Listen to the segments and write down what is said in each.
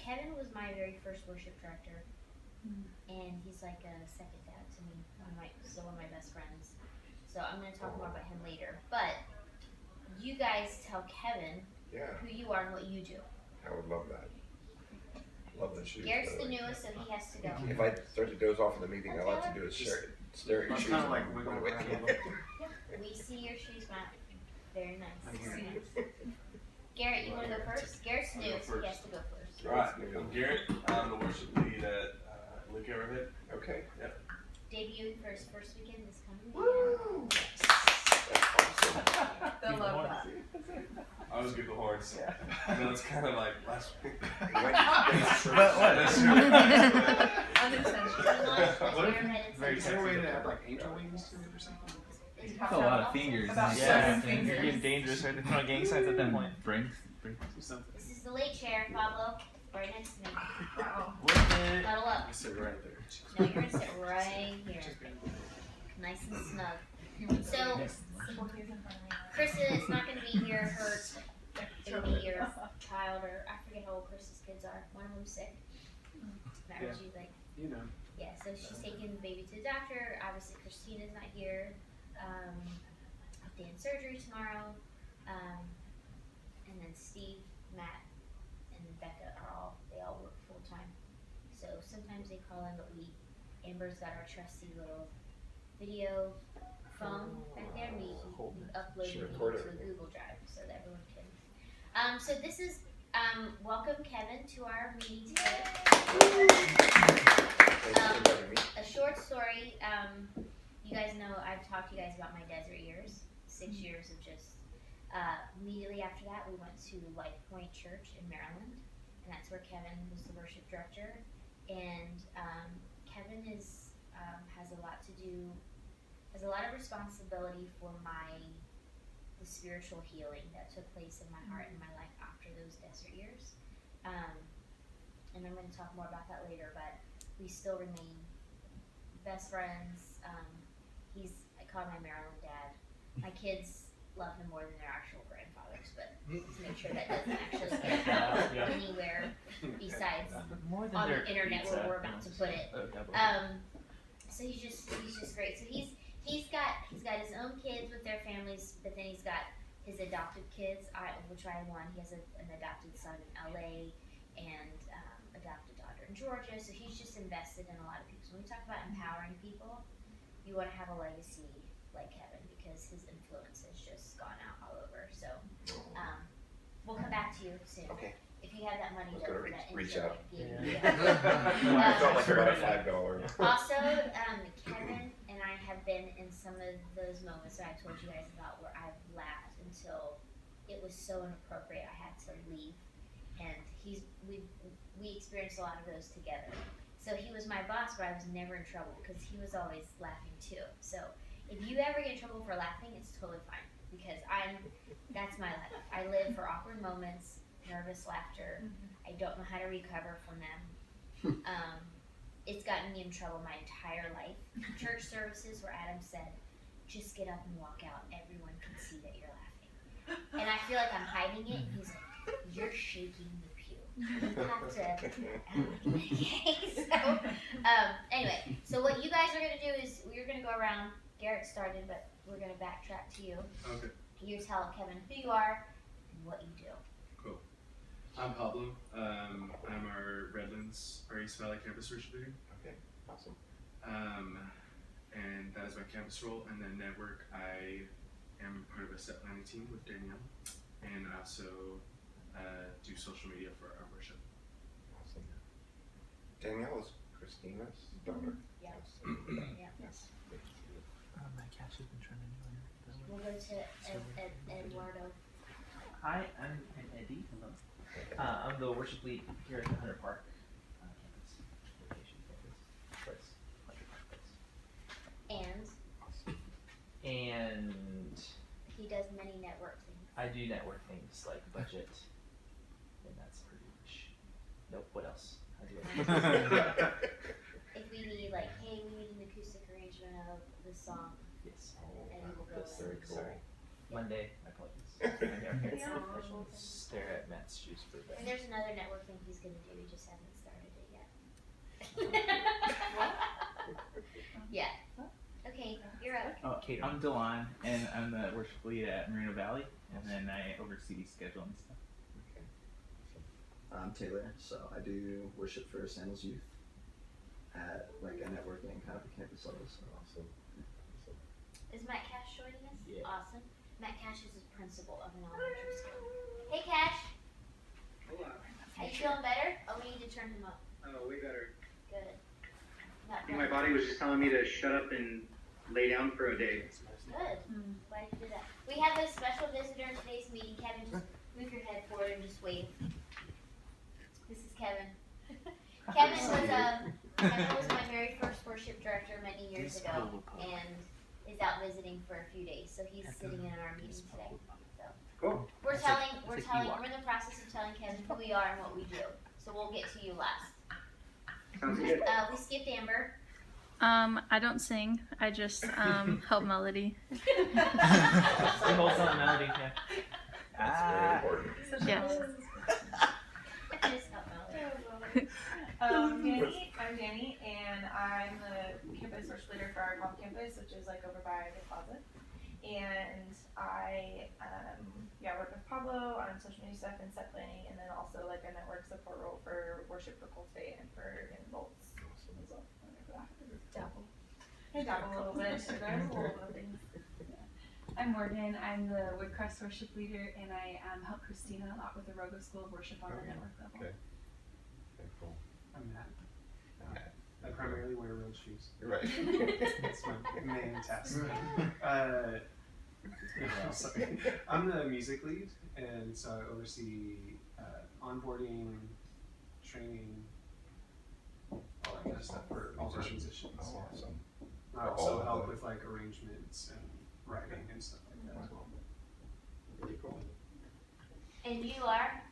Kevin was my very first worship director, and he's like a second dad to me. Still one of my best friends. So I'm going to talk more about him later. But you guys tell Kevin who you are and what you do. I would love that. Love the shoes. Garrett's the newest, so he has to go. If I start to doze off in the meeting, all I have to do is stare at your shoes. Kind of like wiggle around a little. We see your shoes, Matt. Very nice. Very nice. Garrett, you want to go first? Garrett's new, so he has to go first. Alright, I'm Garrett. I'm the worship lead at Luke Arrowhead. Okay. Yep. Debuting for his first weekend this coming Woo! weekend. They'll love that. I always get the horns. No, it's kind of like last week. Is there a way to add like angel wings to it or something? That's a lot of fingers. Yeah, You're getting dangerous right in front of gang signs at that point. Bring something. This is the late chair, Pablo. Right next to me. With it. Huddle up. I sit right there. No, you're going to sit right here. Nice and snug. So, Krista is not going to be here. Her your child, or I forget how old Krista's kids are. One of them's sick. Yeah. You know. Yeah, so she's taking the baby to the doctor. Obviously, Christina's not here. Dan's surgery tomorrow. And then Steve, Matt, and Becca they all work full time. So sometimes they call in, but Amber's got our trusty little video phone back there. We upload it to a Google Drive so that everyone can. So this is welcome Kevin to our meeting today. A short story. You guys know I've talked to you guys about my desert years. 6 years of just. Immediately after that, we went to Life Point Church in Maryland, and that's where Kevin was the worship director. And Kevin has a lot of responsibility for the spiritual healing that took place in my heart and my life after those desert years. And I'm going to talk more about that later, but we still remain best friends. I call him my Maryland dad. My kids love him more than their actual grandfathers, but to make sure that doesn't actually get out anywhere besides on the internet where we're about to put it. So he's just great. So he's got his own kids with their families, but then he's got his adopted kids, which I am one. He has an adopted son in LA and adopted daughter in Georgia. So he's just invested in a lot of people. So when we talk about empowering people, you want to have a legacy like Kevin, because his influence has just gone out all over. So we'll come back to you soon. Okay. If you have that money, I was don't gonna reach out. I felt like about $5. Also, Kevin and I have been in some of those moments that I told you guys about where I've laughed until it was so inappropriate I had to leave. And we experienced a lot of those together. So he was my boss, but I was never in trouble because he was always laughing too. So if you ever get in trouble for laughing, it's totally fine, because that's my life. I live for awkward moments, nervous laughter. I don't know how to recover from them. It's gotten me in trouble my entire life. Church services where Adam said, just get up and walk out. Everyone can see that you're laughing. And I feel like I'm hiding it. And he's like, you're shaking the pew. You have to. Okay, so anyway, so what you guys are going to do is we're going to go around. Garrett started, but we're going to backtrack to you. Okay. You tell Kevin who you are and what you do. Cool. I'm Pablo. I'm our Redlands or East Valley campus worship leader. Okay, awesome. And that is my campus role. And then network, I am part of a set planning team with Danielle, and I also do social media for our worship. Awesome. Danielle is Christina's daughter. Yeah. Yes. Yes. My cat has been trying to do We'll go to Eduardo. Hi, I'm Eddie. Hello. I'm the worship lead here at the Hunter Park campus. Location campus. Hunter Park place. And he does many network things. I do network things like budget, and that's pretty much. Nope. What else? I do it. If we need, like, hey, we need an acoustic arrangement of this song. Yes. And we'll go That's very cool. Monday, my apologies. Stare at Matt's juice for a bit. And there's another network thing he's gonna do. He just hasn't started it yet. Yeah. Okay, you're up. Oh, Kate, I'm Delon, and I'm the worship lead at Moreno Valley, and then I oversee scheduling stuff. I'm Taylor, so I do worship for Sandals Youth at like a networking kind of a campus level. So Awesome. Is Matt Cash joining us? Yeah. Awesome. Matt Cash is the principal of an elementary school. Hey Cash, Hola. are you feeling better? Oh, we need to turn him up. Oh, way better. Good. I think my body was just telling me to shut up and lay down for a day. Good. Glad you did that. We have a special visitor in today's meeting. Kevin, just move your head forward and just wave. This is Kevin. Kevin was my very first worship director many years ago, and is out visiting for a few days. So he's sitting in our meeting today. So Cool. we're It's like we're in the process of telling Kevin who we are and what we do. So we'll get to you last. Sounds good. We skipped Amber. I don't sing. I just help melody. Sing whole song melody, yeah. That's very important. Yes. Just help Melody. I'm Danny, and I'm the campus worship leader for our golf campus, which is like over by the closet. And I work with Pablo on social media stuff and set planning, and then also like a network support role for worship for Cultivate and for Bolts as well. I dabble a little bit. So there's a little bit of things. I'm Morgan. I'm the Woodcrest worship leader, and I help Christina a lot with the Rogo School of Worship on the network level. Okay. Okay, cool. I'm Matt. I primarily wear road shoes. You're right. That's my main task. I'm sorry. I'm the music lead, and so I oversee onboarding, training, all that kind of stuff for all our musicians. Oh, awesome. I also help with like arrangements and writing and stuff like that as well. Really cool. And you are?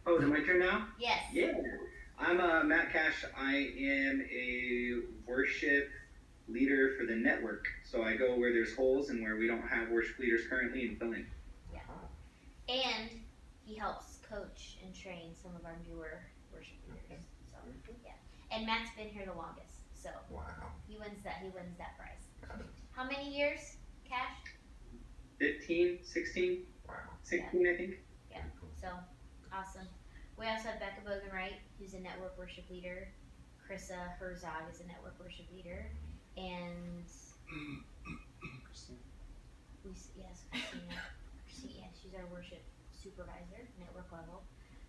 Oh, is it my turn now? Yes. Yeah. I'm Matt Cash. I am a worship leader for the network. So I go where there's holes and where we don't have worship leaders currently and fill in. Yeah. And he helps coach and train some of our newer worship leaders. So yeah. And Matt's been here the longest, so Wow. he wins that prize. Got it. How many years, Cash? 15, 16, Wow. 16 I think. Yeah. So awesome. We also have Becca Bogenwright, who's a network worship leader. Krissa Herzog is a network worship leader, and Christine. Christina. Yeah, she's our worship supervisor, network level.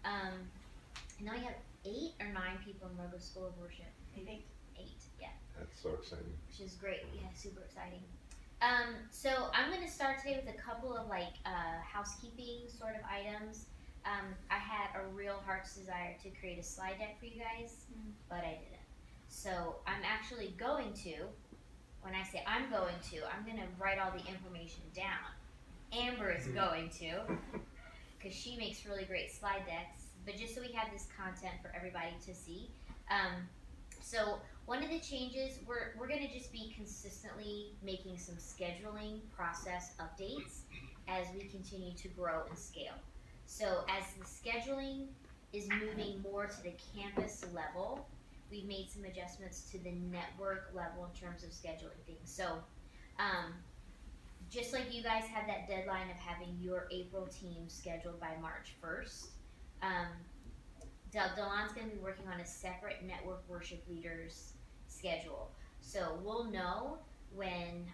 And now we have 8 or 9 people in Rogo School of Worship. 8, yeah. That's so exciting. Which is great. Yeah, super exciting. So I'm going to start today with a couple of like housekeeping sort of items. I had a real heart's desire to create a slide deck for you guys, but I didn't. So I'm actually going to, when I say I'm going to write all the information down. Amber is going to, because she makes really great slide decks, but just so we have this content for everybody to see. So one of the changes, we're going to just be consistently making some scheduling process updates as we continue to grow and scale. So as the scheduling is moving more to the campus level, we've made some adjustments to the network level in terms of scheduling things. So just like you guys have that deadline of having your April team scheduled by March 1st, Delon's going to be working on a separate network worship leaders schedule. So we'll know when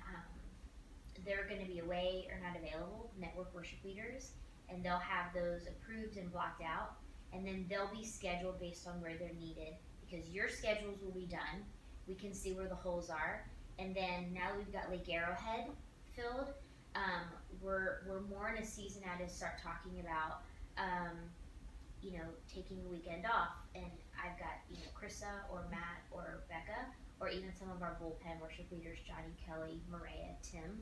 they're going to be away or not available, network worship leaders, and they'll have those approved and blocked out, and then they'll be scheduled based on where they're needed, because your schedules will be done. We can see where the holes are, and then now that we've got Lake Arrowhead filled, we're more in a season now to start talking about taking a weekend off, and I've got Krissa or Matt or Becca or even some of our bullpen worship leaders, Johnny, Kelly, Maria, Tim,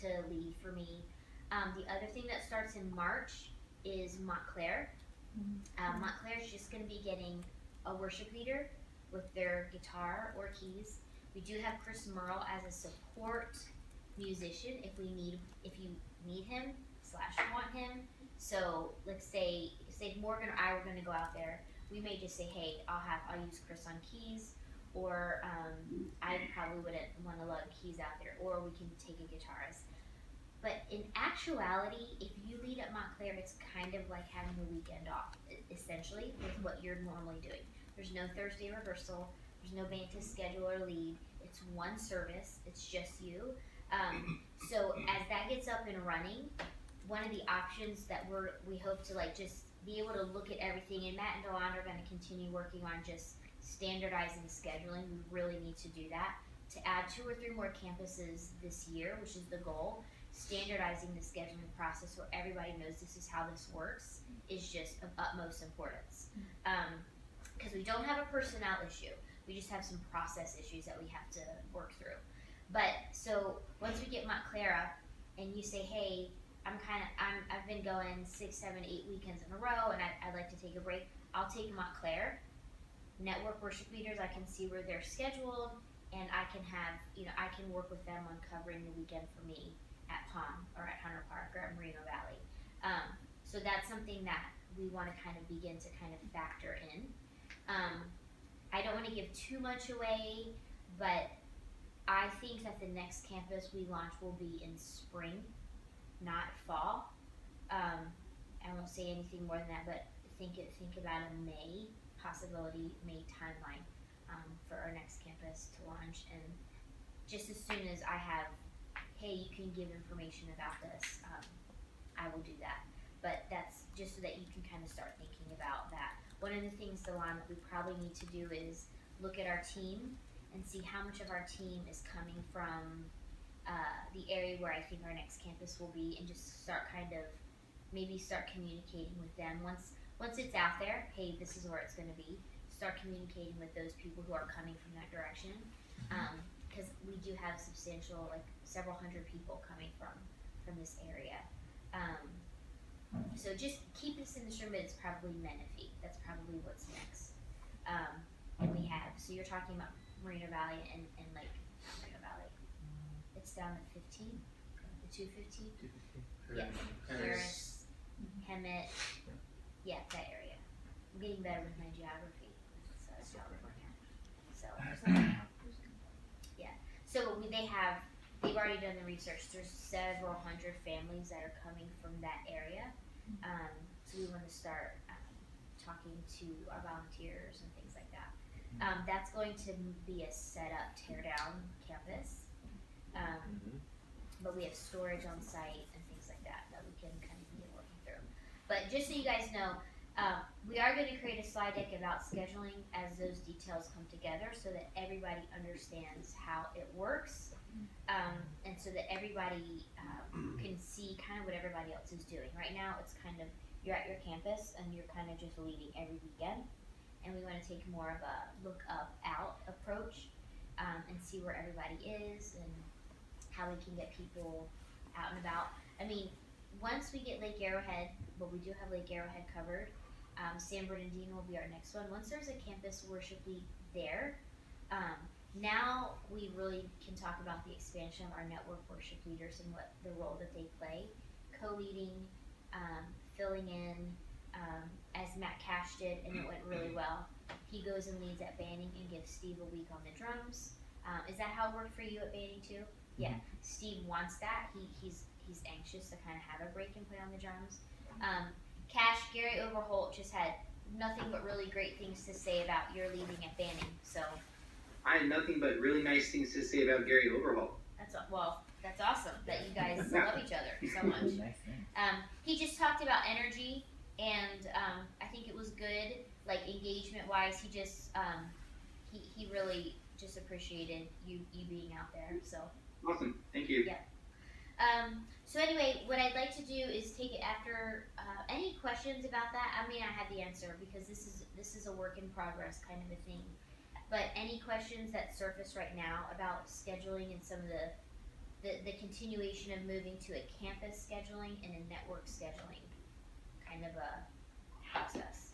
to lead for me. The other thing that starts in March is Montclair. Montclair is just going to be getting a worship leader with their guitar or keys. We do have Chris Merle as a support musician if you need him / want him. So let's say Morgan or I were going to go out there, we may just say, hey, I'll use Chris on keys, or I probably wouldn't want to lug keys out there, or we can take a guitarist. But in actuality, if you lead at Montclair, it's kind of like having a weekend off, essentially, with what you're normally doing. There's no Thursday rehearsal. There's no band to schedule or lead. It's one service. It's just you. So as that gets up and running, one of the options that we hope to like just be able to look at everything, and Matt and Delon are going to continue working on just standardizing scheduling. We really need to do that to add 2 or 3 more campuses this year, which is the goal. Standardizing the scheduling process so everybody knows this is how this works is just of utmost importance. Because we don't have a personnel issue, we just have some process issues that we have to work through. But so once we get Montclair up, and you say, hey, I've been going 6, 7, 8 weekends in a row, and I'd like to take a break. I'll take Montclair. Network worship leaders, I can see where they're scheduled, and I can have, I can work with them on covering the weekend for me at Palm or at Hunter Park or at Moreno Valley. So that's something that we want to kind of begin to kind of factor in. I don't want to give too much away, but I think that the next campus we launch will be in spring, not fall. I won't say anything more than that, but think about a May timeline for our next campus to launch. And just as soon as I have, hey, you can give information about this, I will do that. But that's just so that you can kind of start thinking about that. One of the things, Delon, that we probably need to do is look at our team and see how much of our team is coming from the area where I think our next campus will be, and just start communicating with them. Once it's out there, hey, this is where it's going to be, start communicating with those people who are coming from that direction. Because we do have substantial, like several hundred people coming from this area. So just keep this in this room, but it's probably Menifee. That's probably what's next. And we have, so you're talking about Moreno Valley and like, not Moreno Valley. It's down at 15, the 215. Yeah, Harris, Hemet, yeah, that area. I'm getting better with my geography. It's California. So, yeah. So they've already done the research. There's several hundred families that are coming from that area. So we want to start talking to our volunteers and things like that. That's going to be a set-up, tear-down campus. But we have storage on site and things like that we can kind of be working through. But just so you guys know, we are going to create a slide deck about scheduling as those details come together so that everybody understands how it works, and so that everybody can see kind of what everybody else is doing. Right now, it's kind of, you're at your campus and you're kind of just leading every weekend, and we want to take more of a look up, out approach, and see where everybody is and how we can get people out and about. I mean, once we get Lake Arrowhead, well, we do have Lake Arrowhead covered. San Bernardino will be our next one. Once there's a campus worship lead there, now we really can talk about the expansion of our network worship leaders and what the role that they play, co-leading, filling in, as Matt Cash did, and it went really well. He goes and leads at Banning and gives Steve a week on the drums. Is that how it worked for you at Banning too? Yeah, Steve wants that. He's anxious to kind of have a break and play on the drums. Cash, Gary Overholt just had nothing but really great things to say about your leading at Banning. So I had nothing but really nice things to say about Gary Overholt. that's awesome that you guys love each other so much. He just talked about energy, and I think it was good, like engagement wise. He just he really just appreciated you being out there. So awesome, thank you. Yeah. So anyway, what I'd like to do is take it after any questions about that. I mean, I have the answer because this is a work in progress kind of a thing. But any questions that surface right now about scheduling and some of the continuation of moving to a campus scheduling and a network scheduling kind of a process.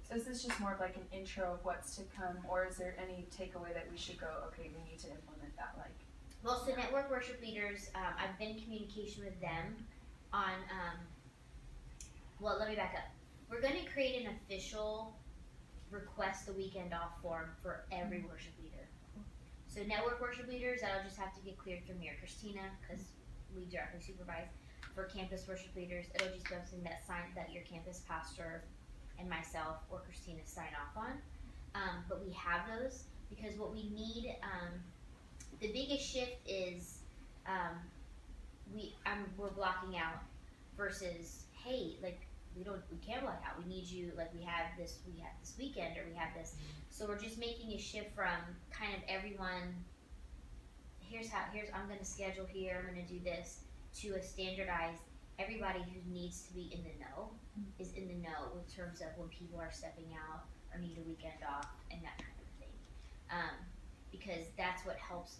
So is this just more of like an intro of what's to come, or is there any takeaway that we should go, okay, we need to implement that, like? Well, so network worship leaders, I've been in communication with them on, well, let me back up. We're going to create an official request the weekend off form for every worship leader. So network worship leaders, that'll just have to get cleared through me or Christina, because we directly supervise. For campus worship leaders, it'll just be something that your campus pastor and myself or Christina sign off on. But we have those because what we need, the biggest shift is we're blocking out versus, hey, like we can't block out. We need you, like we have this weekend, or we have this. So we're just making a shift from kind of everyone, I'm gonna schedule here, I'm gonna do this, to a standardized, everybody who needs to be in the know is in the know in terms of when people are stepping out or need a weekend off and that kind of thing. Because that's what helps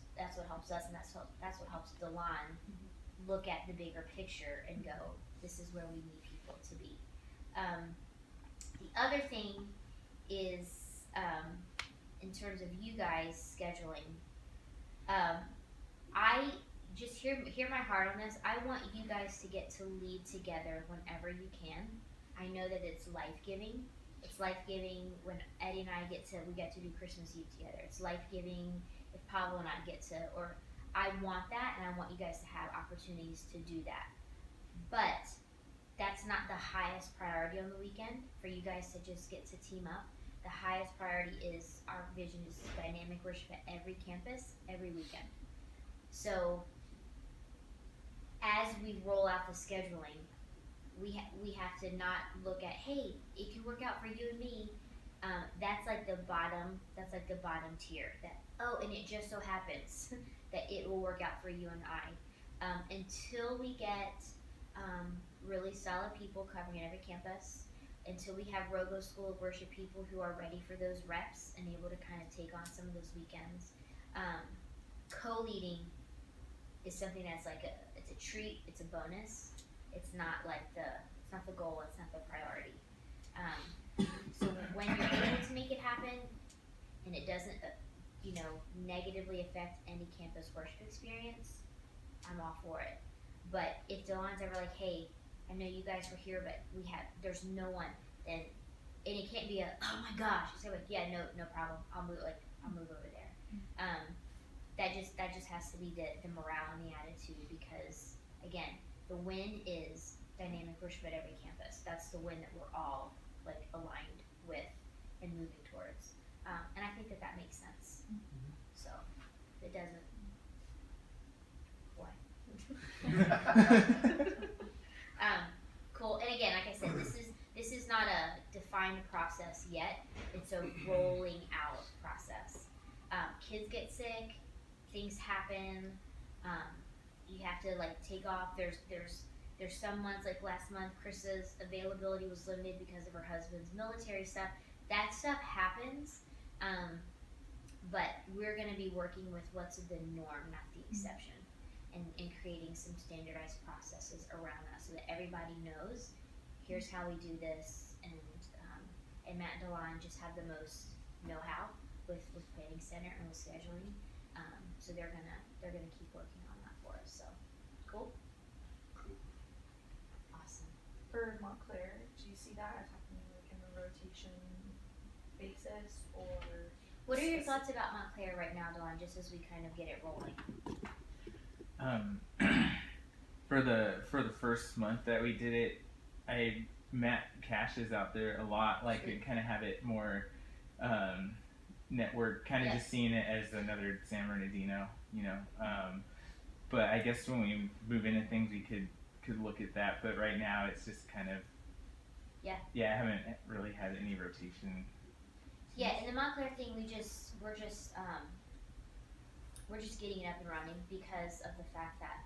us, and that's what helps Delon look at the bigger picture and go, this is where we need people to be. The other thing is, in terms of you guys scheduling, I just hear my heart on this. I want you guys to get to lead together whenever you can. I know that it's life-giving. It's life-giving when Eddie and I get to do Christmas Eve together. It's life-giving if Pablo and I get to, or I want that, and I want you guys to have opportunities to do that. But that's not the highest priority on the weekend for you guys to just get to team up. The highest priority is, our vision is dynamic worship at every campus, every weekend. So as we roll out the scheduling, we have to not look at, hey, it can work out for you and me. That's like the bottom tier. And it just so happens that it will work out for you and I. Until we get really solid people covering every campus, until we have Rogo School of Worship people who are ready for those reps and able to kind of take on some of those weekends. Co-leading is something that's like it's a treat, it's a bonus. It's not the goal, it's not the priority. So when you're able to make it happen and it doesn't, negatively affect any campus worship experience, I'm all for it. But if Delon's ever like, hey, I know you guys were here, but there's no one, then, and it can't be oh my gosh, it's like, yeah, no problem, I'll move over there. That just has to be the morale and the attitude, because again, the win is dynamic worship at every campus. That's the win that we're all like aligned with and moving towards. And I think that makes sense. So if it doesn't, why? Cool. And again, like I said, this is not a defined process yet. It's a rolling out process. Kids get sick, things happen. You have to take off. There's some months, like last month, Chris's availability was limited because of her husband's military stuff. That stuff happens, but we're going to be working with what's the norm, not the exception, and creating some standardized processes around us so that everybody knows, here's how we do this, and Matt and Delon just have the most know-how with planning center and with scheduling, so they're gonna keep working on that for us. So cool. Awesome. For Montclair, do you see that as happening in a rotation basis, or? What are your thoughts about Montclair right now, Delon, just as we kind of get it rolling? For the first month that we did it, Matt Cash is out there a lot, we kind of have it more network, kind of just seeing it as another San Bernardino, but I guess when we move into things we could look at that, but right now it's just kind of I haven't really had any rotation. Yeah, in the Montclair thing, we're just getting it up and running because of the fact that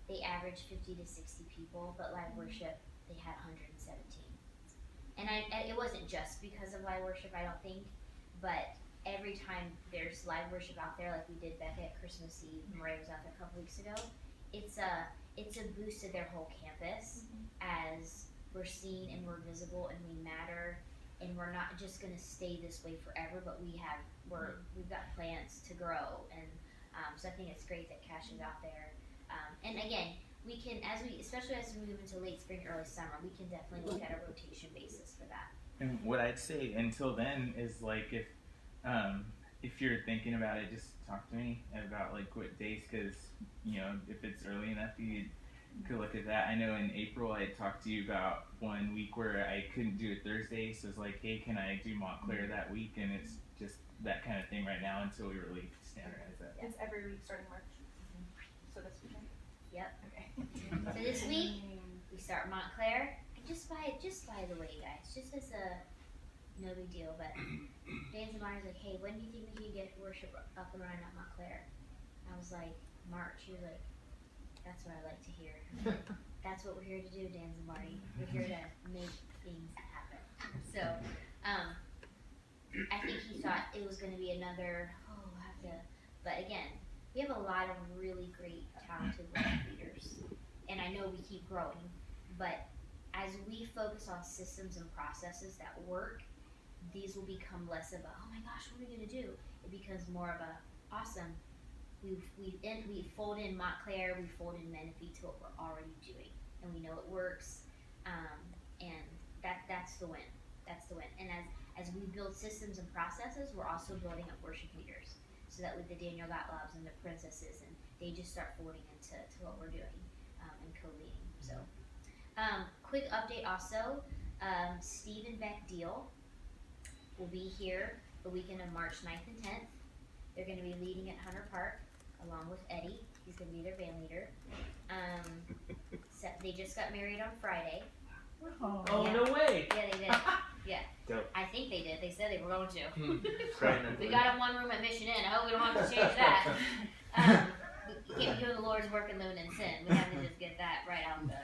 they average 50 to 60 people, but live worship they had 117. And it wasn't just because of live worship, I don't think, but every time there's live worship out there, like we did Becca at Christmas Eve, Maria was out there a couple weeks ago, it's a boost to their whole campus as we're seen and we're visible and we matter, and we're not just going to stay this way forever, but we've got plans to grow, and So I think it's great that Cash is out there. And again, we can, especially as we move into late spring, early summer, we can definitely look at a rotation basis for that. And what I'd say until then is like if you're thinking about it, just talk to me about like what days, because if it's early enough, you could look at that. I know in April I talked to you about one week where I couldn't do it Thursday, so it's like, hey, can I do Montclair that week? And it's just that kind of thing right now until we really standardize that. It's every week starting March. So this weekend. Yep. Okay. So this week we start Montclair. And just by the way, guys, just as a no big deal, but Dan Zamari's like, hey, when do you think we can get worship up and running at Montclair? I was like, March. He was like, that's what I like to hear. That's what we're here to do, Dan Zamari. We're here to make things happen. So, I think he thought it was going to be another, but again, we have a lot of really great, talented worship leaders. And I know we keep growing, but as we focus on systems and processes that work, these will become less of a, oh my gosh, what are we going to do? It becomes more of a, awesome, we fold in Montclair, we fold in Menifee to what we're already doing. And we know it works, and that's the win. That's the win. And as we build systems and processes, we're also building up worship leaders. So that with the Daniel Gottlobs and the princesses, and they just start folding into what we're doing and co-leading. So, quick update also, Steve and Beck Deal will be here the weekend of March 9th and 10th. They're going to be leading at Hunter Park along with Eddie. He's going to be their band leader. They just got married on Friday. Oh, yeah. No way! Yeah, they did. Yeah. Dope. I think they did. They said they were going to. Right. We got them one room at Mission Inn. I hope we don't have to change that. You can't be doing the Lord's work and living in sin. We have to just get that right out the.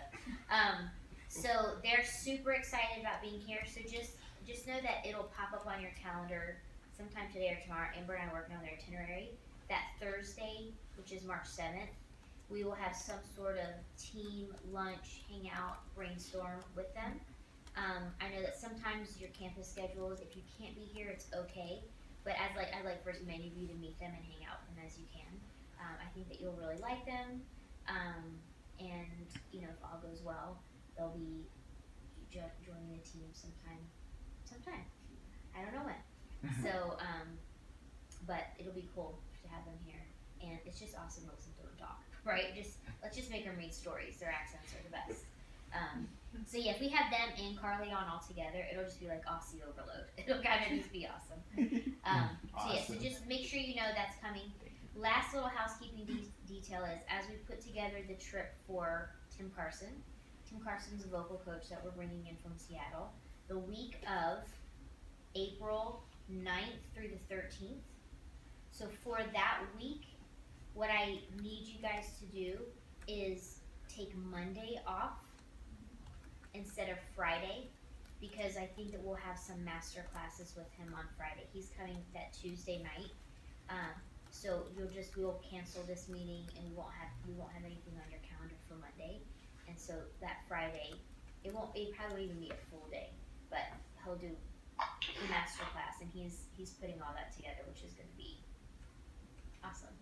So they're super excited about being here. So just know that it'll pop up on your calendar sometime today or tomorrow. Amber and I are working on their itinerary. That Thursday, which is March 7th, we will have some sort of team lunch, hangout, brainstorm with them. I know that sometimes your campus schedules, if you can't be here, it's okay. But I'd like for many of you to meet them and hang out with them as you can. I think that you'll really like them. And if all goes well, they'll be joining the team sometime. I don't know when. So, but it'll be cool to have them here. And it's just awesome to listen to them talk, right? Let's just make them read stories. Their accents are the best. So yeah, if we have them and Carly on all together, it'll just be like Aussie overload. It'll kind of just be awesome. So yeah, so just make sure you know that's coming. Last little housekeeping detail is, as we put together the trip for Tim Carson's a vocal coach that we're bringing in from Seattle, the week of April 9th through the 13th. So for that week, what I need you guys to do is take Monday off instead of Friday, because I think that we'll have some master classes with him on Friday. He's coming that Tuesday night. So we'll cancel this meeting and we won't have anything on your calendar for Monday. And so that Friday, it probably won't even be a full day, but he'll do the master class, and he's putting all that together, which is going to be awesome.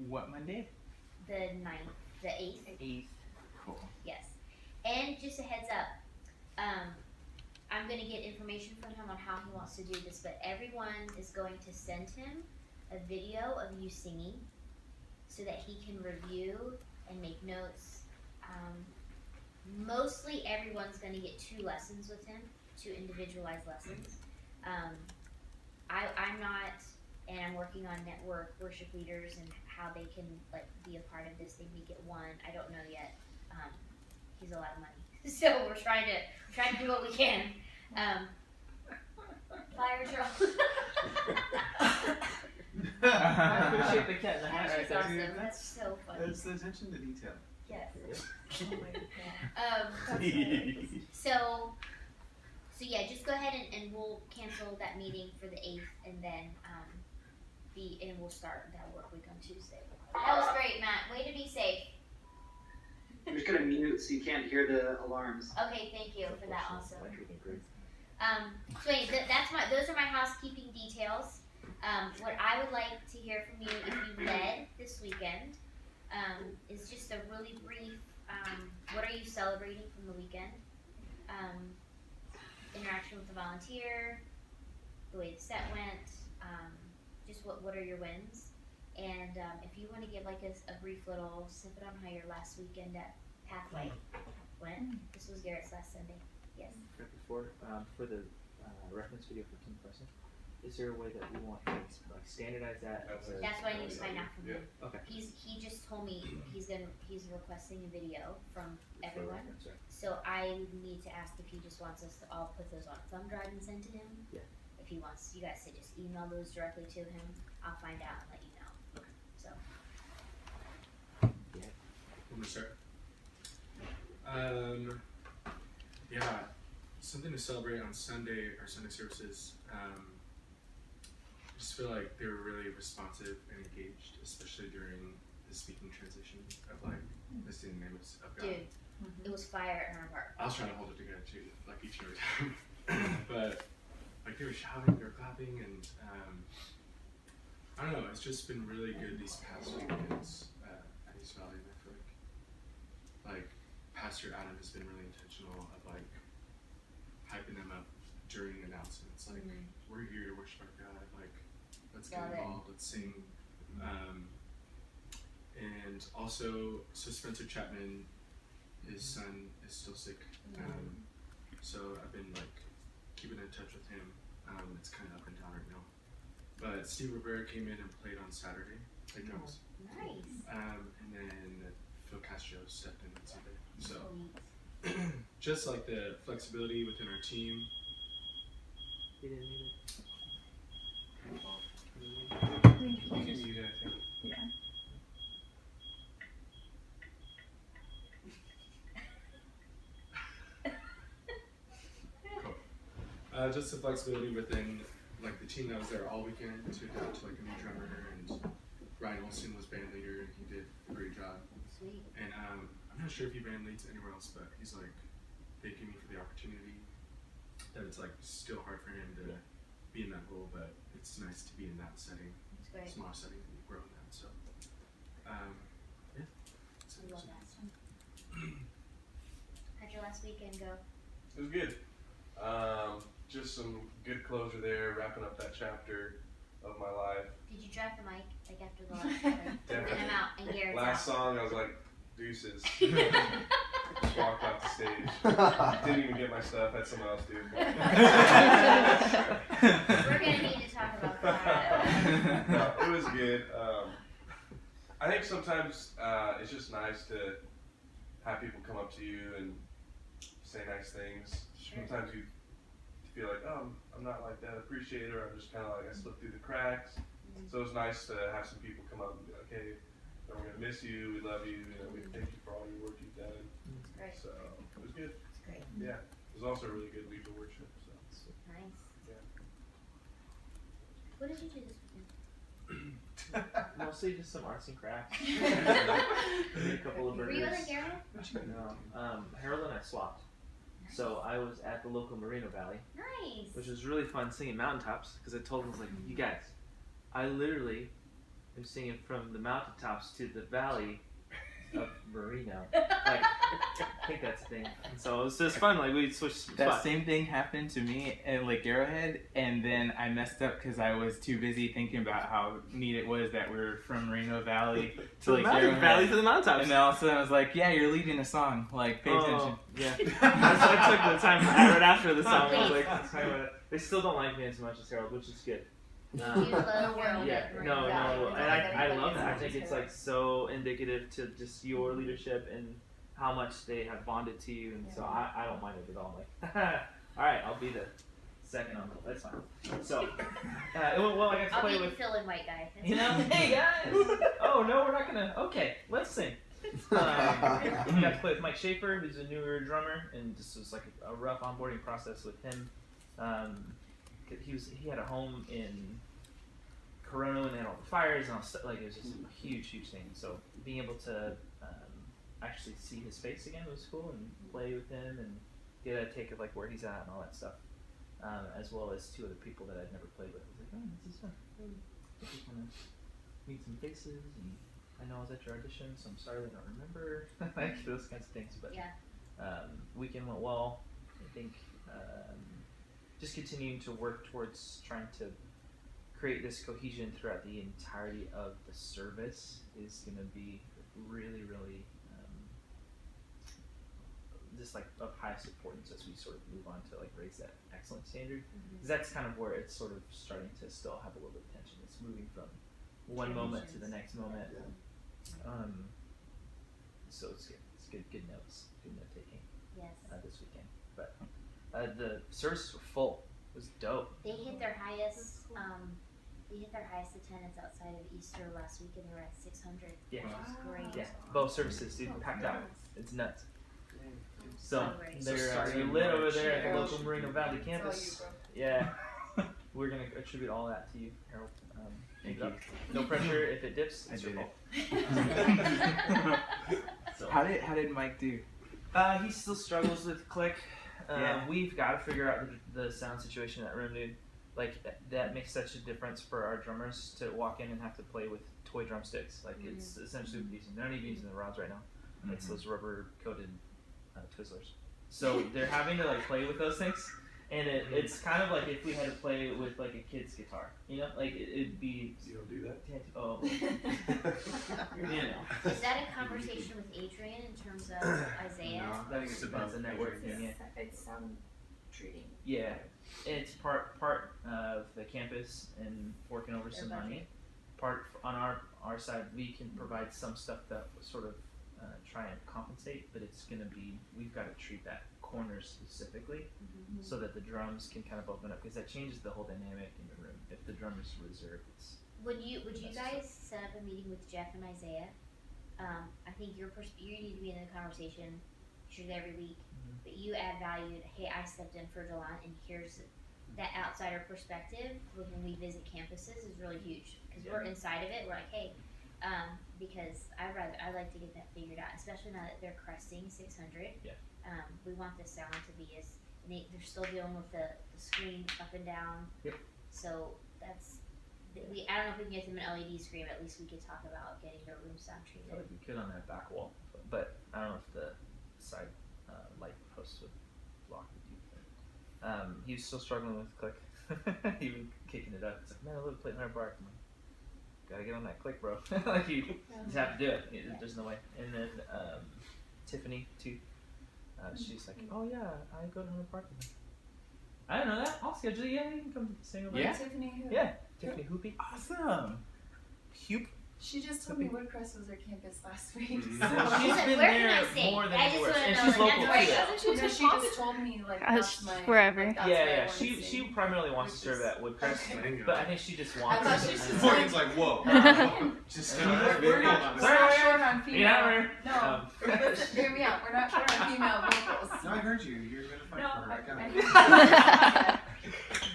What Monday? The 9th, the 8th. 8th. Cool. Yes. And just a heads up, I'm going to get information from him on how he wants to do this, but everyone is going to send him a video of you singing so that he can review and make notes. Mostly everyone's going to get 2 lessons with him, 2 individualized lessons. I'm not, and I'm working on network worship leaders and how they can be a part of this. They may get 1. I don't know yet. He's a lot of money, so we're trying to do what we can. Fire drill. I appreciate the cat in the hat right there. Awesome. That's so funny. It's the attention to detail. Yes. So yeah, just go ahead and we'll cancel that meeting for the 8th, and then we'll start that work week on Tuesday. That was great, Matt. Way to be safe. I'm just gonna mute so you can't hear the alarms. Okay, thank you for that also. So anyway, those are my housekeeping details. What I would like to hear from you, if you led this weekend, is just a really brief, what are you celebrating from the weekend? Interaction with the volunteer, the way the set went, just what are your wins? And if you want to give like a brief little snippet on how your last weekend at Pathway went. This was Garrett's last Sunday. Yes. Right before, for the reference video for Kim Preston, is there a way that we want to like standardize that? That's what I need to find out from him. Okay. He just told me he's requesting a video from everyone. So I need to ask if he just wants us to all put those on a thumb drive and send to him. Yeah. If he wants you guys to just email those directly to him, I'll find out and let you know. Okay. So. Yeah. Want me to start? Yeah, something to celebrate on Sunday, our Sunday services. I just feel like they were really responsive and engaged, especially during the speaking transition of like listing the name of God. Dude, it was fire in our heart. I was trying to hold it together too, like each and every time. But like they were shouting, they were clapping, and I don't know, it's just been really good these past weekends at East Valley. And I feel like Pastor Adam has been really intentional of like hyping them up during announcements. Like, we're here to worship our God. Like, let's get involved. Let's sing. And also, so Spencer Chapman, his son is still sick. So I've been like keeping in touch with him. It's kind of up and down right now. But Steve Rivera came in and played on Saturday. Played drums. Nice. And then Phil Castro stepped in on Sunday. So just like the flexibility within our team. You didn't need You can use it, I think. Yeah. Cool. Just the flexibility within like the team that was there all weekend to adapt to like a new drummer, and Ryan Olson was band leader and he did a great job. Sweet. And I'm not sure if he band leads anywhere else, but he's like thanking me for the opportunity. That it's like still hard for him to be in that role, but it's nice to be in that setting. It's great. Small setting and grow in that. So yeah. I love that. How'd your last weekend go? It was good. Just some good closure there, wrapping up that chapter of my life. Did you drop the mic like after the last one? Definitely. And I'm out and Garrett's Last out. song, I was like, deuces. Just walked off the stage. Didn't even get my stuff. Had someone else do it. We're gonna need to talk about that. No, it was good. I think sometimes it's just nice to have people come up to you and say nice things. Sure. Sometimes you feel like, oh, I'm not like that appreciator. I'm just kind of like I slipped through the cracks. So it was nice to have some people come up and be like, hey, we're gonna miss you. We love you. We thank you for all your work you've done. It's great. So it was good. It's great. Yeah, it was also a really good week of worship. So Nice. yeah. What did you do this weekend? Mostly just some arts and crafts. Made a couple of Were burgers. you with Garrett? No. Harold and I swapped. So I was at the local Moreno Valley, Nice. which was really fun singing mountaintops because I told him, I was like, you guys, I literally am singing from the mountaintops to the valley of Moreno. Like, I think that's a thing. And so it was just fun. Like we switched. That same thing happened to me at Lake Arrowhead, and then I messed up because I was too busy thinking about how neat it was that we were from Moreno Valley to Lake Arrowhead. Valley to the mountaintops. And then all of a sudden I was like, yeah, you're leading a song. Like, pay attention. Yeah. So I took the time right after the song. I was like, let's talk about it. They still don't like me as much as Harold, which is good. You love Harold. Yeah, no, and I love that. I think it's like so indicative to just your leadership and how much they have bonded to you, and so I don't mind it at all. I'm like, all right, I'll be the second uncle. That's fine. So, well, I got to I'll play be the with. fill-in white guy. You know, hey guys. Oh no, we're not gonna. Okay, let's sing. Got to play with Mike Schaefer, who's a newer drummer, and this was like a rough onboarding process with him. He had a home in Corona when they had all the fires and all stuff. Like it was just a huge thing. So being able to actually see his face again was cool, and play with him and get a take of like where he's at and all that stuff, as well as two other people that I'd never played with. I was like, oh, this is was fun. Just kind of meet some faces, and I know I was at your audition, so I'm sorry that I don't remember like those kinds of things. But weekend went well. I think just continuing to work towards trying to create this cohesion throughout the entirety of the service is going to be really, really just like of highest importance as we sort of move on to like raise that excellence standard. Because that's kind of where it's sort of starting to still have a little bit of tension. It's moving from one moment to the next moment. So it's good. It's good notes, good note taking. Yes. This weekend, but the services were full. It was dope. They hit their highest. They hit their highest attendance outside of Easter last week, and they were at 600. Yeah. Which was great. Yeah. Both services, dude, packed out. It's nuts. So they're starting lit over March, there at the yeah. local Moreno Valley campus. Yeah. We're gonna attribute all that to you, Harold. Thank you. No pressure. If it dips, it's I your did fault. So. How did Mike do? He still struggles with click. We've got to figure out the sound situation in that room, dude. Like that makes such a difference for our drummers to walk in and have to play with toy drumsticks. Like it's essentially what they're using. They're not even using the rods right now. It's those rubber coated Twizzlers. So they're having to like play with those things, and it's kind of like if we had to play with like a kid's guitar, you know, like it'd be. You don't do that. Oh. You know. Is that a conversation with Adrian in terms of Isaiah? No, that's a network thing. Yeah. It's sound treating. Yeah, it's part of the campus and working over some money. Part on our side, we can provide some stuff that will sort of try and compensate, but it's gonna be, we've got to treat that corner specifically so that the drums can kind of open up, because that changes the whole dynamic in the room. If the drum is reserved, it's. Would you guys set up a meeting with Jeff and Isaiah? I think you need to be in the conversation. You're there every week, but you add value. Hey, I stepped in for Delon, and here's that outsider perspective. When we visit campuses, is really huge because we're inside of it. We're like, hey, because I'd like to get that figured out, especially now that they're cresting 600. Yeah. We want the sound to be they're still dealing with the screen up and down. Yep. So that's. I don't know if we can get them an LED screen, but at least we could talk about getting their room sound treated. I feel like we could on that back wall, but I don't know if the side light posts would block the view. He was still struggling with click, even kicking it up. It's like, man, I love playing hard bark. I'm like, gotta get on that click, bro. Like you just have to do it. There's no way. And then Tiffany too. She's like, oh yeah, I go to Hunter Park. I don't know that. I'll schedule you. Yeah, you can come sing over. Yeah. Tiffany who? Yeah. Tiffany Hoopy. Awesome. Hoop. She just told me Woodcrest was her campus last week. Mm-hmm. So. She's been there more than anywhere, and she's local too. No, she just told me like that's my wherever. Like, that's Yeah. She primarily wants to serve at Woodcrest, but I think she just wants. I thought she was Morgan's like, whoa. Just we're not short on female. Yeah, no, hear me out. We're not short on female vocals. No, I heard you. You're gonna fight No, for her. I got it.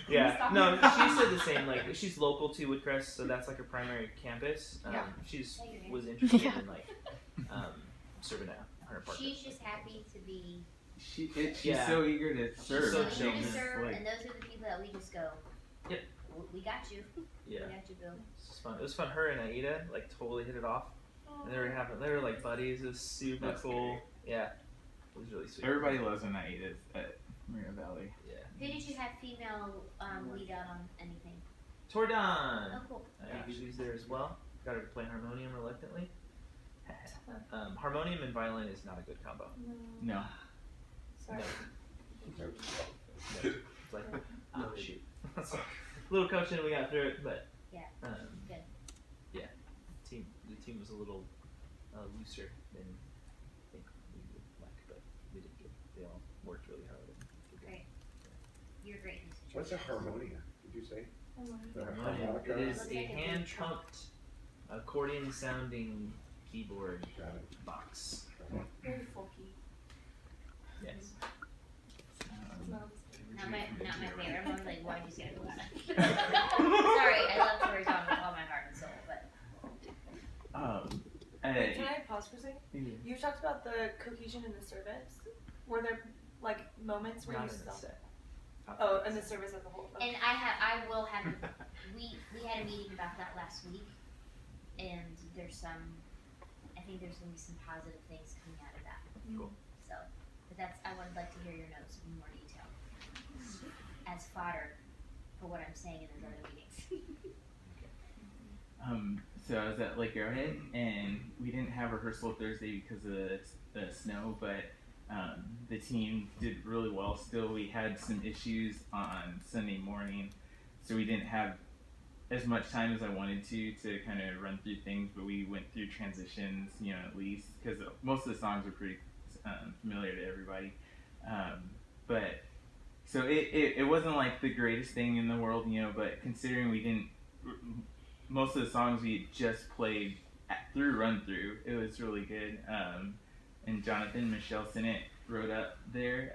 Yeah, no, she said the same. Like, she's local to Woodcrest, so that's like her primary campus. She just was interested in like serving at Hunter Park. She's just happy to be. She's so eager to serve. So eager to serve, and those are the people that we just go. Yep. We got you. Yeah. We got you, Bill. It's fun. It was fun. Her and Aida like totally hit it off, and they were like buddies. It was super cool. Great. Yeah, it was really sweet. Everybody loves when Aida's at Moreno Valley. Yeah. Who did you have female lead out on anything? Tordan. Oh, cool. She's there as well. Got her to play harmonium reluctantly. Harmonium and violin is not a good combo. No. Sorry. No. It's like, oh shoot. So, little coaching, we got through it, but good. Yeah, the team was a little looser than I think we would like, but we did good. They all worked really hard. Great. You're great. What's a harmonia? Did you say? Harmonium. It is a hand-pumped accordion-sounding keyboard box. Very folky. Yes. Not my favorite. I'm always like, why'd you say that? Sorry, I love Tori Tom with all my heart and soul, but. Wait, can I pause for a second? Yeah. You've talked about the cohesion in the service. Were there like moments where Not you in the felt? set. Oh, in the service as a whole. Okay. And I will have we had a meeting about that last week, and I think there's going to be some positive things coming out of that. Cool. So, but I would like to hear your notes in more detail as fodder for what I'm saying in those other meetings. So I was at Lake Arrowhead, and we didn't have rehearsal Thursday because of the snow, but the team did really well still. We had some issues on Sunday morning, so we didn't have as much time as I wanted to kind of run through things, but we went through transitions, at least, because most of the songs are pretty familiar to everybody. But so it wasn't like the greatest thing in the world, but considering we didn't, most of the songs we just played through run through, it was really good. And Jonathan and Michelle Sinnott wrote up there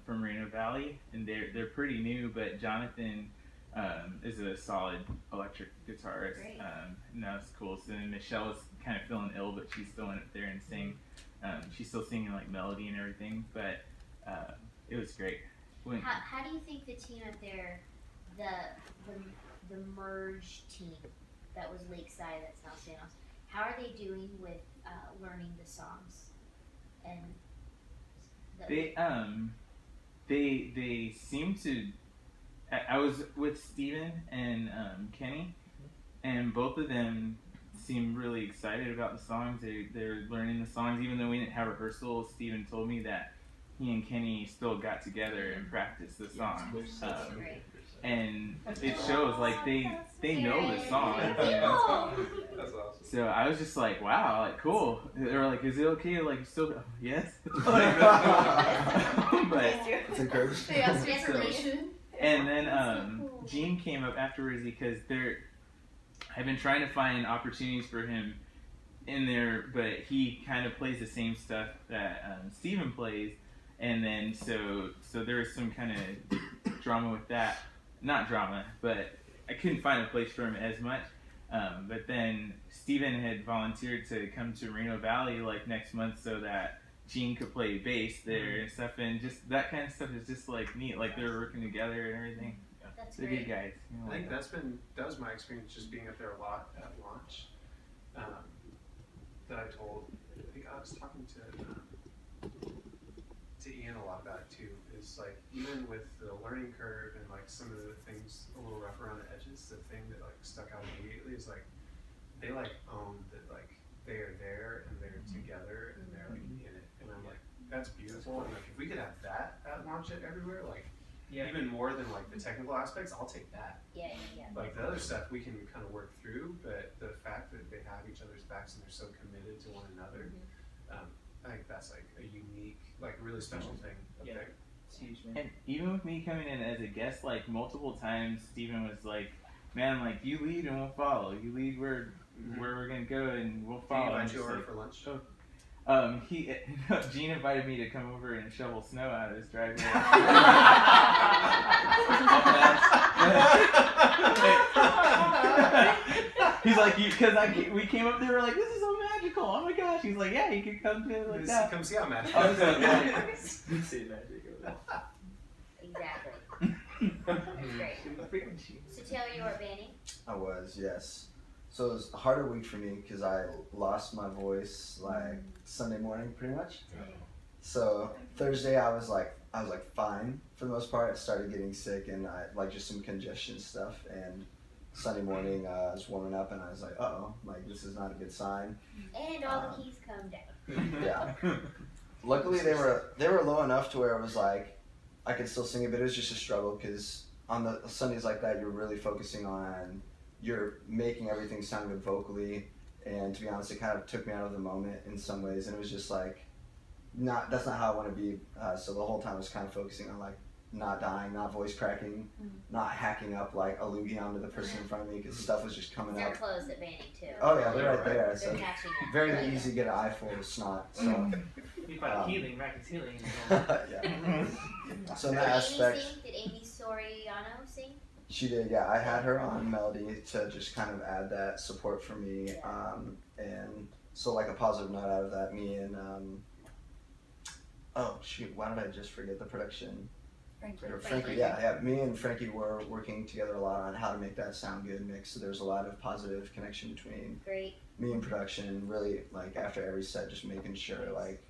from Moreno Valley, and they're pretty new, but Jonathan is a solid electric guitarist. And that was cool. So then Michelle was kind of feeling ill, but she still went up there and sang. She's still singing like melody and everything, but it was great. How do you think the team up there, the merge team that was Lakeside, that's now San Jose, how are they doing with learning the songs? And they seem to. I was with Steven and Kenny, and both of them seem really excited about the songs. They're learning the songs, even though we didn't have rehearsal. Steven told me that he and Kenny still got together and practiced the songs. And it shows like they know the songs. That's awesome. So I was just like, wow, like cool. They were like, is it okay to like still go? Yes. But it's encouraged. And then Gene came up afterwards because I've been trying to find opportunities for him in there, but he kind of plays the same stuff that Steven plays, and then so there was some kind of drama with that. Not drama, but I couldn't find a place for him as much. But then Steven had volunteered to come to Moreno Valley like next month so that Gene could play bass there and stuff, and just that kind of stuff is just like neat. Like they're working together and everything. They're good guys. I think that was my experience just being up there a lot at launch. That I think I was talking to Ian a lot about it too. Is like even with the learning curve and like some of the things a little rough around the edges, the thing that like stuck out immediately is like they like own that like they are there and they're together and they're like in it, and I'm like that's beautiful. And like if we could have that at launch it everywhere, like even more than like the technical aspects, I'll take that. Yeah. Like the other stuff we can kind of work through, but the fact that they have each other's backs and they're so committed to one another, I think that's like a unique, like really special thing up there. It's huge, man. And even with me coming in as a guest, like multiple times, Steven was like, "Man, like you lead and we'll follow. You lead where we're gonna go and we'll follow." Did he invite you over for lunch? Gene invited me to come over and shovel snow out of his driveway. He's like, because we came up there, we're like, this is so magical. Oh my gosh. He's like, yeah, you can come to it like that. Come see how magical. I was like, See magic. Exactly. Great. So Taylor, you were banning? I was, yes. So it was a harder week for me because I lost my voice like Sunday morning, pretty much. So Thursday I was like fine for the most part. I started getting sick and I like just some congestion stuff. And Sunday morning I was warming up and I was like, uh-oh, like this is not a good sign. And all the keys come down. Yeah. Luckily they were low enough to where it was like I could still sing it, but it was just a struggle because on the Sundays like that you're really focusing on you're making everything sound good vocally, and to be honest, it kind of took me out of the moment in some ways, and it was just like, that's not how I want to be. So the whole time I was kind of focusing on like not dying, not voice cracking, not hacking up like a loogie onto the person in front of me because stuff was just coming They're out. close at banning too. Oh yeah, they're right there. They're So catching it. very easy to get an eye full of snot. So We find healing, Racket's healing. yeah. So in that aspect. Did Amy Soriano sing? She did, yeah. I had her on melody to just kind of add that support for me. And so like a positive note out of that, me and, oh shoot, why did I just forget the production? Frankie, yeah. Me and Frankie were working together a lot on how to make that sound good mix. So there's a lot of positive connection between me and production. Really, like after every set, just making sure, like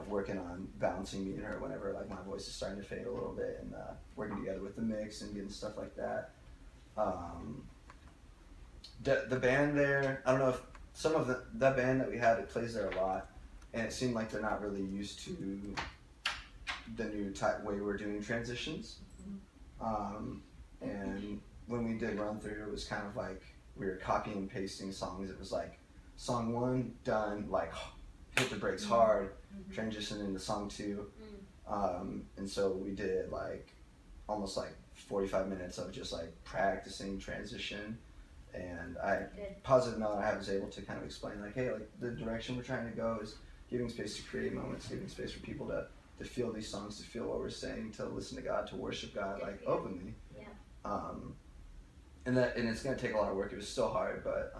working on balancing me and her whenever like my voice is starting to fade a little bit, and working together with the mix and getting stuff like that. The band there, I don't know if some of the band that we had, it plays there a lot, and it seemed like they're not really used to the new way we're doing transitions. And when we did run through, it was kind of like we were copying and pasting songs. It was like song 1 done, like hit the brakes hard, transition into song 2. And so we did like almost like 45 minutes of just like practicing transition. And positive note, I was able to kind of explain like, hey, like the direction we're trying to go is giving space to create moments, giving space for people to feel these songs, to feel what we're saying, to listen to God, to worship God like openly. And it's gonna take a lot of work. It was still hard, but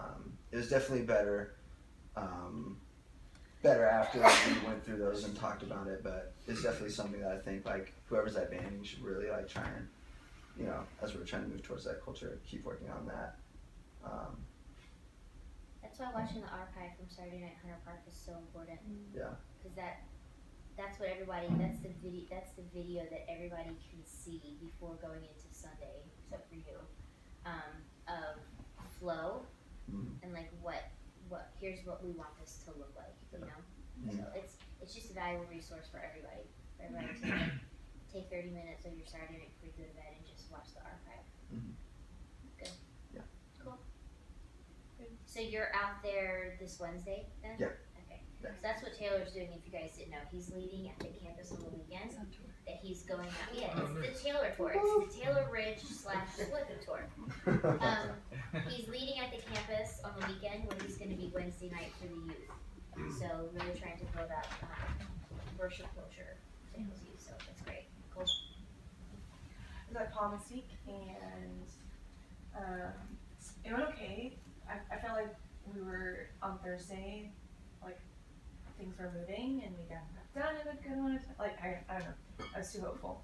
it was definitely better after we went through those and talked about it. But it's definitely something that I think like whoever's that banding should really like try and, you know, as we're trying to move towards that culture, keep working on that. That's why watching the archive from Saturday Night Hunter Park is so important. Yeah. Because that's what everybody, that's the video that everybody can see before going into Sunday, except for you, of flow and like what here's what we want this to look like, you know. So it's just a valuable resource for everybody to like, take 30 minutes of your Saturday night before you go to bed and just watch the archive. Good. Yeah. Cool. So you're out there this Wednesday then? Yeah. Okay. So that's what Taylor's doing, if you guys didn't know. He's leading at the campus on the weekend. That he's going out. Yeah, it's the Taylor tour. It's the Taylor Ridge / Slipper tour. He's leading at the campus on the weekend when he's going to be Wednesday night for the youth. So really trying to build up worship culture to his youth. So that's great. Cool. I was at Palm Mystique, and it went okay. I felt like we were on Thursday, like things were moving and we got done in a good amount of time. Like I don't know, I was too hopeful.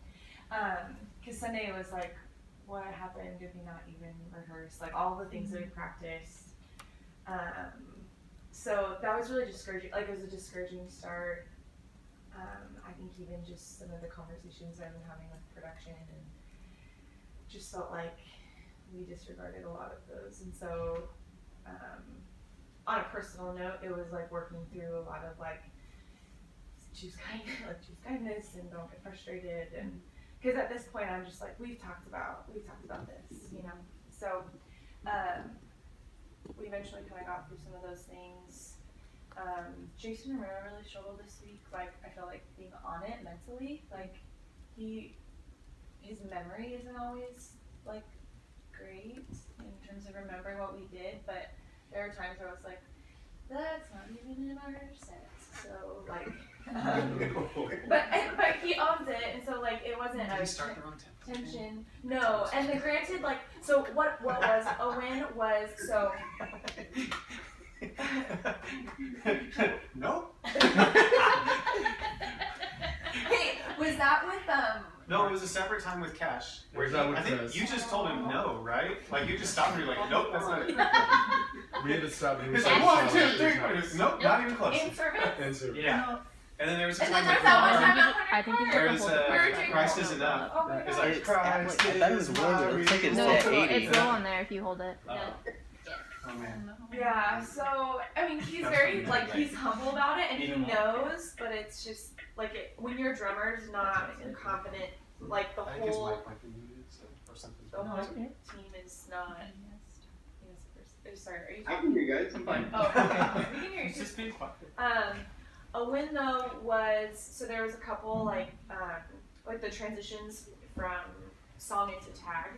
Cause Sunday was like, what happened? Did we not even rehearse? Like all the things that we practiced. So that was really discouraging. Like it was a discouraging start. I think even just some of the conversations I've been having with production, and just felt like we disregarded a lot of those. And so on a personal note, it was like working through a lot of like choose kindness and don't get frustrated, and because at this point I'm just like we've talked about this, you know. So we eventually kind of got through some of those things. Jason Romero really struggled this week. Like I felt like being on it mentally, like his memory isn't always like great in terms of remembering what we did, but there are times where I was like, that's not even in our sets. So like, but he owns it, and so like it wasn't Did a he start the wrong tension. No, and then granted, like so what was a win was so. Nope. Hey, was that with No, it was a separate time with Cash. Where Was that with I think Chris? you just told him no, right? Like you just stopped and you're like, nope, that's not it. We had to stop. It's like 1, 2, 3. Nope, not even close. in service? Yeah. And then there was a And time then with there's that one time Lamar. I think it's There a was whole Christ is enough. Oh my It's God. like It's Christ I thought it was is windy. It looks like it's No, at it's 80. it's low on there if you hold it. No. Oh man. Yeah, so I mean he's very like he's humble about it and he knows, but it's just like when your drummer's not confident, like the I think his whole mic might be muted or something. the whole team is not. Sorry, are you I talking? can hear you guys. I'm fine. Oh, okay. We can hear you. He's just being quiet. A win though was so there was a couple like the transitions from song into tag.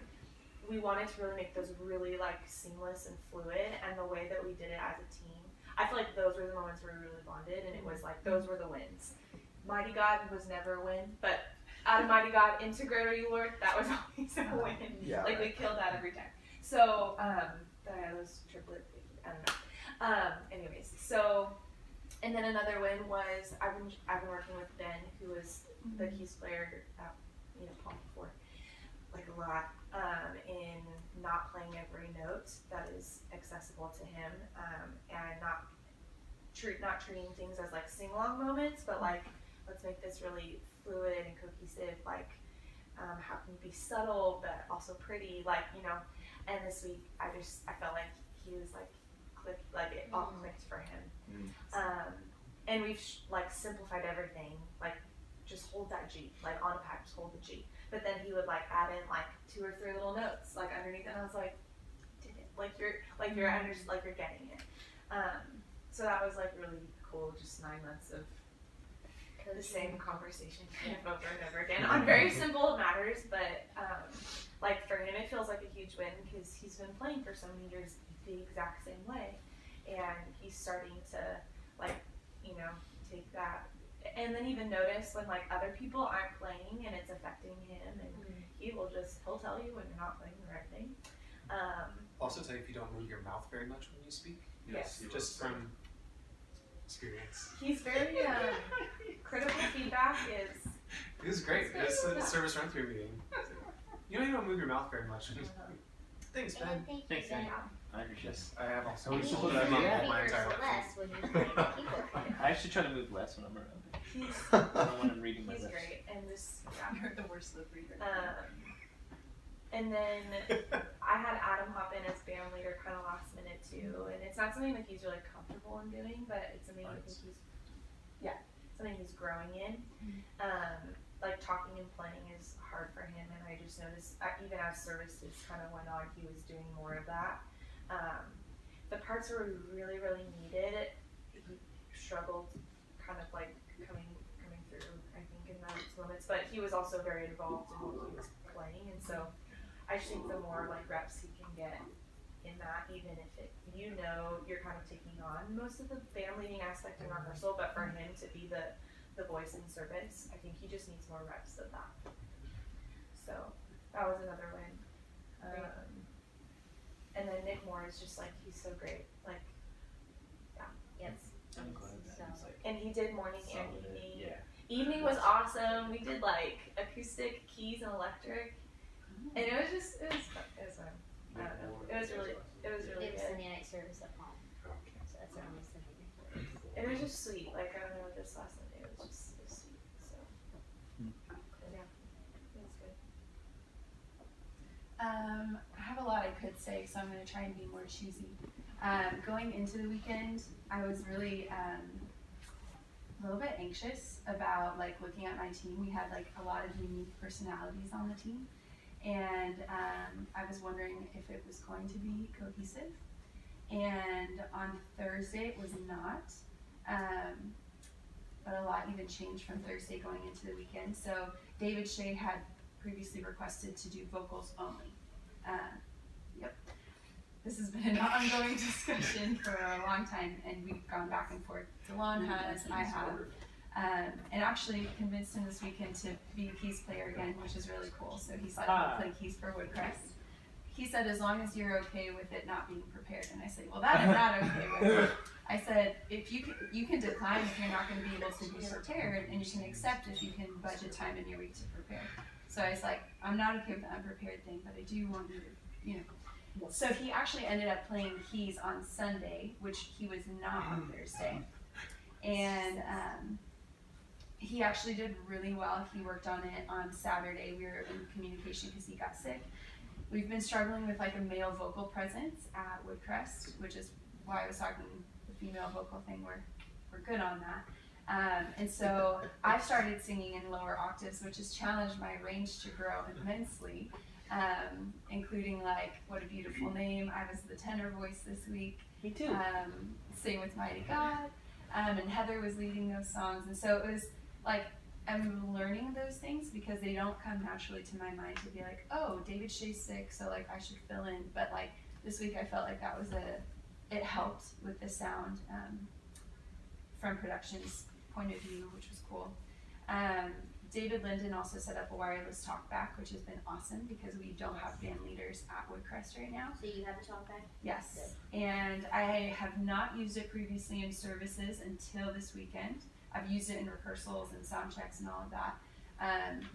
We wanted to really make those really like seamless and fluid, and the way that we did it as a team, I feel like those were the moments where we really bonded, and it was like those were the wins. Mighty God was never a win, but out of Mighty God into Greater You Lord, that was always a win. Yeah, like right. we killed that every time. So those triplet, I don't know. Anyways, so and then another win was I've been working with Ben, who was the keys player at Paul before, like a lot, in not playing every note that is accessible to him, and not treating things as like sing-along moments, but like, let's make this really fluid and cohesive, like, how can you be subtle but also pretty, like, and this week I felt like he was like clicked, like it all clicked for him. And we've like simplified everything, like just hold that G, like on a pack, just hold the G. But then he would like add in like 2 or 3 little notes like underneath, and I was like, did it? Like you're getting it. So that was like really cool, just 9 months of the same conversation kind of over and over again on very simple matters, but like for him it feels like a huge win because he's been playing for so many years the exact same way, and he's starting to like take that, and then even notice when like other people aren't playing and it's affecting him, and he'll tell you when you're not playing the right thing. Also tell you if you don't move your mouth very much when you speak. Yes. Just from experience. He's very critical feedback is. It was great. It was a service run-through meeting. You don't move your mouth very much. Thanks, Ben. Thanks, Ben. I appreciate it. I have also. Are we supposed to do that? I should try to move less when I'm around him. When I'm reading my He's lips. great, and this. You're the worst lip reader. And then I had Adam hop in as band leader kind of last minute too, and it's not something that he's really comfortable in doing, but it's something I think something he's growing in. Like talking and playing is hard for him, and I just noticed even as services kind of went on, he was doing more of that. The parts where we really, really needed it, he struggled kind of like coming through, I think, in those moments, but he was also very involved in what he was playing, and so I just think the more like reps he can get in that, even if you're kind of taking on most of the band leading aspect in rehearsal, but for him to be the voice in service, I think he just needs more reps of that. So that was another win. And then Nick Moore is just like, he's so great. Like, yes. I'm glad that he's like. And he did morning and solid. evening. Yeah. Evening was awesome. We did like acoustic, keys, and electric, and it was fun. I don't know. It was really It was good. Sunday night service at home. So that's our only Sunday night. It was just sweet. Like I don't know, this last Sunday it was sweet. So yeah, it was good. I have a lot I could say, so I'm going to try and be more choosy. Going into the weekend, I was really a little bit anxious about like looking at my team. We had like a lot of unique personalities on the team, and I was wondering if it was going to be cohesive. And on Thursday it was not, but a lot even changed from Thursday going into the weekend. So David Shea had previously requested to do vocals only. Yep. This has been an ongoing discussion for a long time, and we've gone back and forth. Delon has, I have, and actually convinced him this weekend to be a keys player again, which is really cool. So he said he'll play keys for Woodcrest. He said, as long as you're okay with it not being prepared. And I said, well, that I'm not okay with. I said, if you can decline if you're not going to be able to be prepared, and you can accept if you can budget time in your week to prepare. So I was like, I'm not okay with the unprepared thing, but I do want you to, So he actually ended up playing keys on Sunday, which he was not on Thursday. And he actually did really well. He worked on it on Saturday. We were in communication because he got sick. We've been struggling with like a male vocal presence at Woodcrest, which is why I was talking the female vocal thing. We're good on that. And so I started singing in lower octaves, which has challenged my range to grow immensely, including like What a Beautiful Name. I was the tenor voice this week. Me too. Sing with Mighty God. And Heather was leading those songs. And so it was like, I'm learning those things because they don't come naturally to my mind to be like, oh, David Shea's sick, so like I should fill in. But like this week I felt like that was it helped with the sound from production's point of view, which was cool. David Linden also set up a wireless talkback, which has been awesome because we don't have band leaders at Woodcrest right now. So you have a talkback? Yes. And I have not used it previously in services until this weekend. I've used it in rehearsals and sound checks and all of that.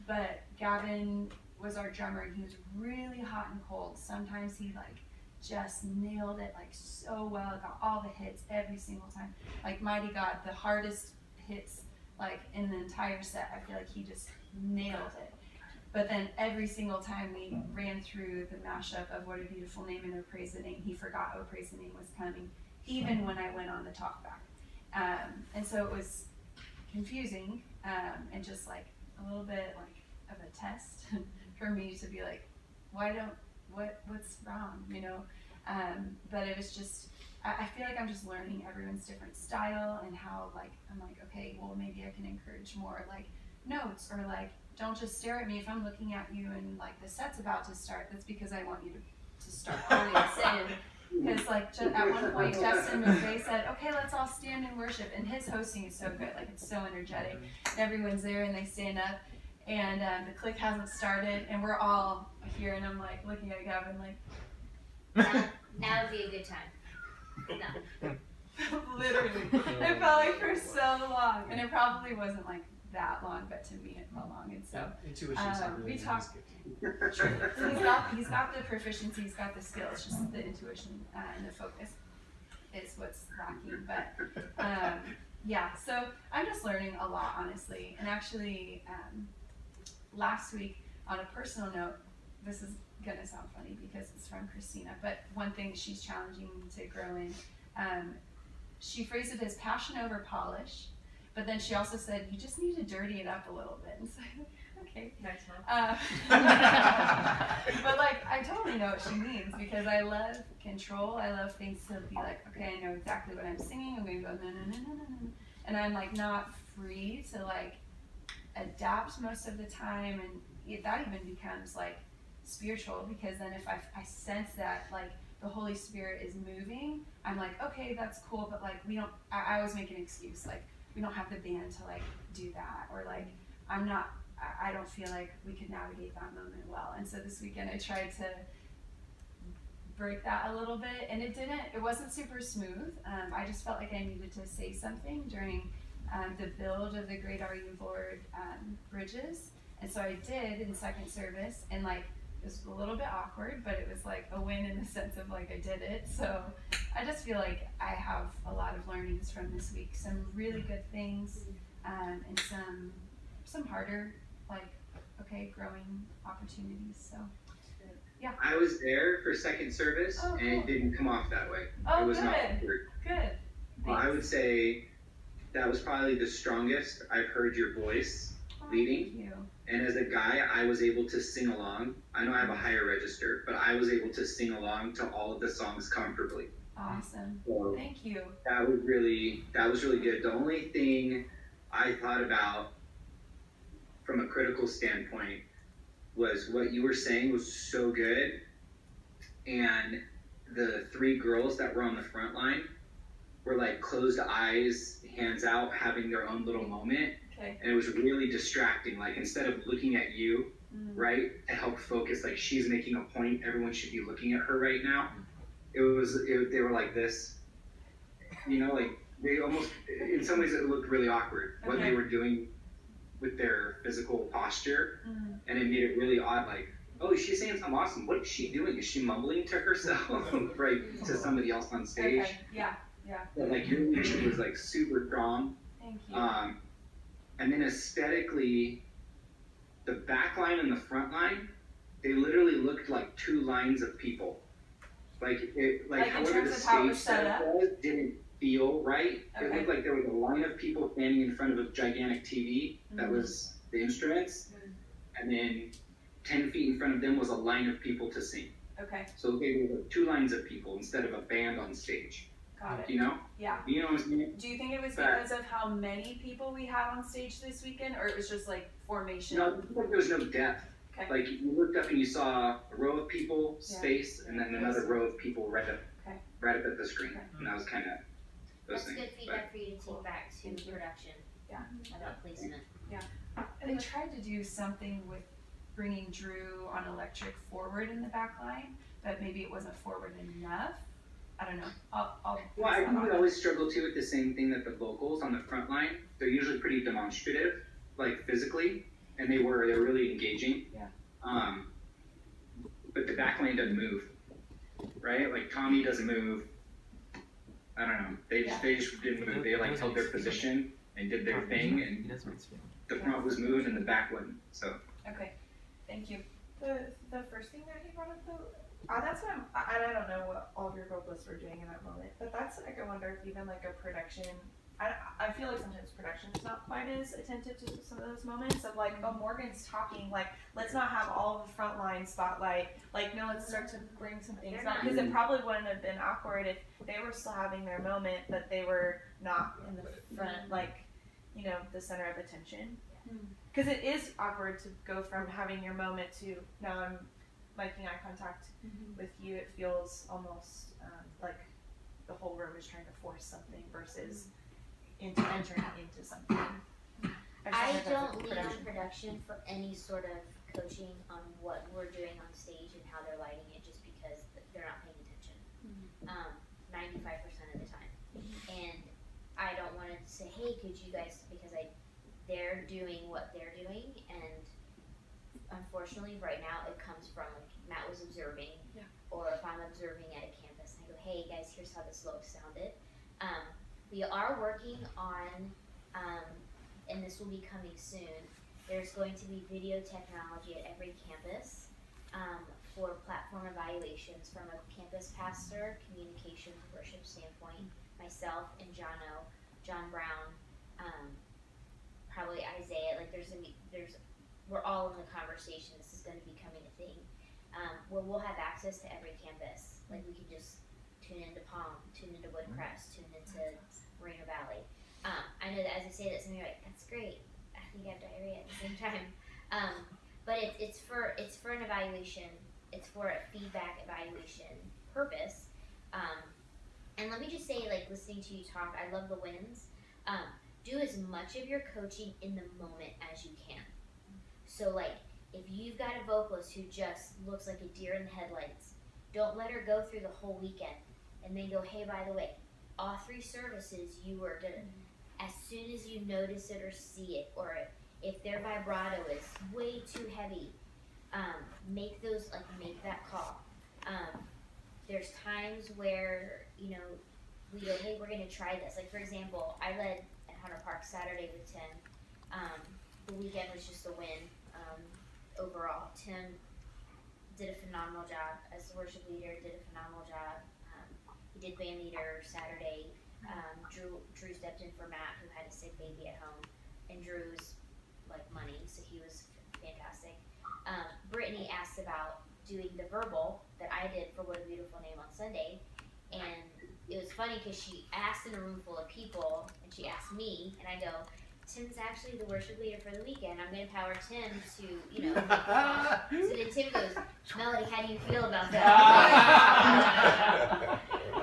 But Gavin was our drummer, and he was really hot and cold. Sometimes he like just nailed it like so well, got all the hits every single time. Like Mighty God, the hardest hits like in the entire set, I feel like he just nailed it. But then every single time we ran through the mashup of What a Beautiful Name and Oh Praise the Name, he forgot Oh Praise the Name was coming, even when I went on the talkback. And so it was confusing, and just like a little bit like of a test for me to be like, what's wrong, you know? But it was just, I feel like I'm just learning everyone's different style and how like, I'm like, okay, well maybe I can encourage more like notes, or like, don't just stare at me if I'm looking at you and like the set's about to start. That's because I want you to start calling us in. Because like at one point Justin McVeigh said, okay, let's all stand and worship, and his hosting is so good, like it's so energetic, and everyone's there and they stand up, and the click hasn't started, and we're all here, and I'm like looking at Gavin like, now would be a good time. No. Literally, it felt like for so long, and it probably wasn't like that long, but to me it felt long, and so we talked. He's got the proficiency, he's got the skill. It's just the intuition and the focus is what's lacking. But yeah, so I'm just learning a lot, honestly. And actually, last week, on a personal note, this is gonna sound funny because it's from Christina, but one thing she's challenging me to grow in, she phrased it as passion over polish. But then she also said, you just need to dirty it up a little bit. And so, okay. Nice but like, I totally know what she means, because I love control. I love things to be like, okay, I know exactly what I'm singing. I'm going to go, no, no, no, no, no, no. And I'm like not free to like adapt most of the time. And that even becomes like spiritual, because then if I sense that like the Holy Spirit is moving, I'm like, okay, that's cool. But like, I always make an excuse. Like, we don't have the band to like do that, or like I don't feel like we could navigate that moment well. And so this weekend I tried to break that a little bit, and it wasn't super smooth. I just felt like I needed to say something during the build of the Great Are You Lord bridges. And so I did in second service, and like it was a little bit awkward, but it was like a win in the sense of like I did it. So I just feel like I have a lot of learnings from this week. Some really good things, and some harder, like, okay, growing opportunities. So yeah. I was there for second service, and it didn't come off that way. Oh, it was good. not awkward. Good. Well, I would say that was probably the strongest I've heard your voice leading. Thank you. And as a guy, I was able to sing along. I know I have a higher register, but I was able to sing along to all of the songs comfortably. Awesome. So thank you. That was really good. The only thing I thought about from a critical standpoint was what you were saying was so good, and the three girls that were on the front line were like closed eyes, hands out, having their own little moment. Okay. And it was really distracting. Like, instead of looking at you, right, to help focus, like she's making a point, everyone should be looking at her right now. They were like this, you know, like they almost, in some ways it looked really awkward what they were doing with their physical posture, and it made it really odd. Like, oh, she's saying something awesome. What is she doing? Is she mumbling to herself, right, to somebody else on stage? Okay. Yeah. But like your leadership was like super strong. Thank you. And then aesthetically, the back line and the front line, they literally looked like two lines of people. Like however the stage setup was didn't feel right. Okay. It looked like there was a line of people standing in front of a gigantic TV that was the instruments, and then 10 feet in front of them was a line of people to sing. Okay. So they were two lines of people instead of a band on stage. Got it. You know? Yeah. You know what I'm saying? Do you think it was because of how many people we had on stage this weekend, or it was just like formation? No, there was no depth. Okay. Like, you looked up and you saw a row of people, space, and then another row of people right up at the screen. And that was kind of those That's things. Good feedback for you to take back to production. Yeah. About placement. Yeah. And they tried to do something with bringing Drew on electric forward in the back line, but maybe it wasn't forward enough. I don't know. Well, I think we always struggle too with the same thing that the vocals on the front line. They're usually pretty demonstrative, like physically, and they were really engaging. Yeah. But the back lane doesn't move, right? Like Tommy doesn't move. I don't know. They just didn't move. They like held their position and did their thing, and the front was moving and the back wouldn't. So. Okay, thank you. The first thing that he brought up though, that's what I don't know what all of your vocalists were doing in that moment, but that's like I wonder if even like a production. I feel like sometimes production is not quite as attentive to some of those moments of like, oh, Morgan's talking, like, let's not have all of the front line spotlight, like, no, let's start to bring some things back, because it probably wouldn't have been awkward if they were still having their moment, but they were not in the front, like, you know, the center of attention. Because it is awkward to go from having your moment to now I'm making eye contact with you. It feels almost like the whole room is trying to force something versus entering into something. I don't lean on production for any sort of coaching on what we're doing on stage and how they're lighting it, just because they're not paying attention 95% of the time. And I don't want to say, hey, could you guys, because they're doing what they're doing, and unfortunately right now it comes from like Matt was observing, or if I'm observing at a campus and I go, hey guys, here's how this logo sounded. We are working on, and this will be coming soon, there's going to be video technology at every campus for platform evaluations from a campus pastor, communications, worship standpoint, myself and John Brown, probably Isaiah, like we're all in the conversation, this is going to be becoming a thing, where we'll have access to every campus, like we can just tune into Palm, tune into Woodcrest, tune into Moreno Valley. I know that as I say that, some of you are like, that's great, I think I have diarrhea at the same time. But it's for an evaluation, it's for a feedback evaluation purpose. And let me just say, like, listening to you talk, I love the wins. Do as much of your coaching in the moment as you can. So, like, if you've got a vocalist who just looks like a deer in the headlights, don't let her go through the whole weekend and then go, hey, by the way, all 3 services you were gonna, as soon as you notice it or see it, or if their vibrato is way too heavy, make that call. There's times where, you know, we go, hey, we're gonna try this. Like, for example, I led at Hunter Park Saturday with Tim. The weekend was just a win overall. Tim did a phenomenal job as the worship leader, did a phenomenal job. He did band leader Saturday. Drew stepped in for Matt, who had a sick baby at home, and Drew's like money, so he was fantastic. Brittany asked about doing the verbal that I did for What a Beautiful Name on Sunday, and it was funny because she asked in a room full of people, and she asked me, and I go, Tim's actually the worship leader for the weekend. I'm going to empower Tim to, you know. So then Tim goes, Melody, how do you feel about that?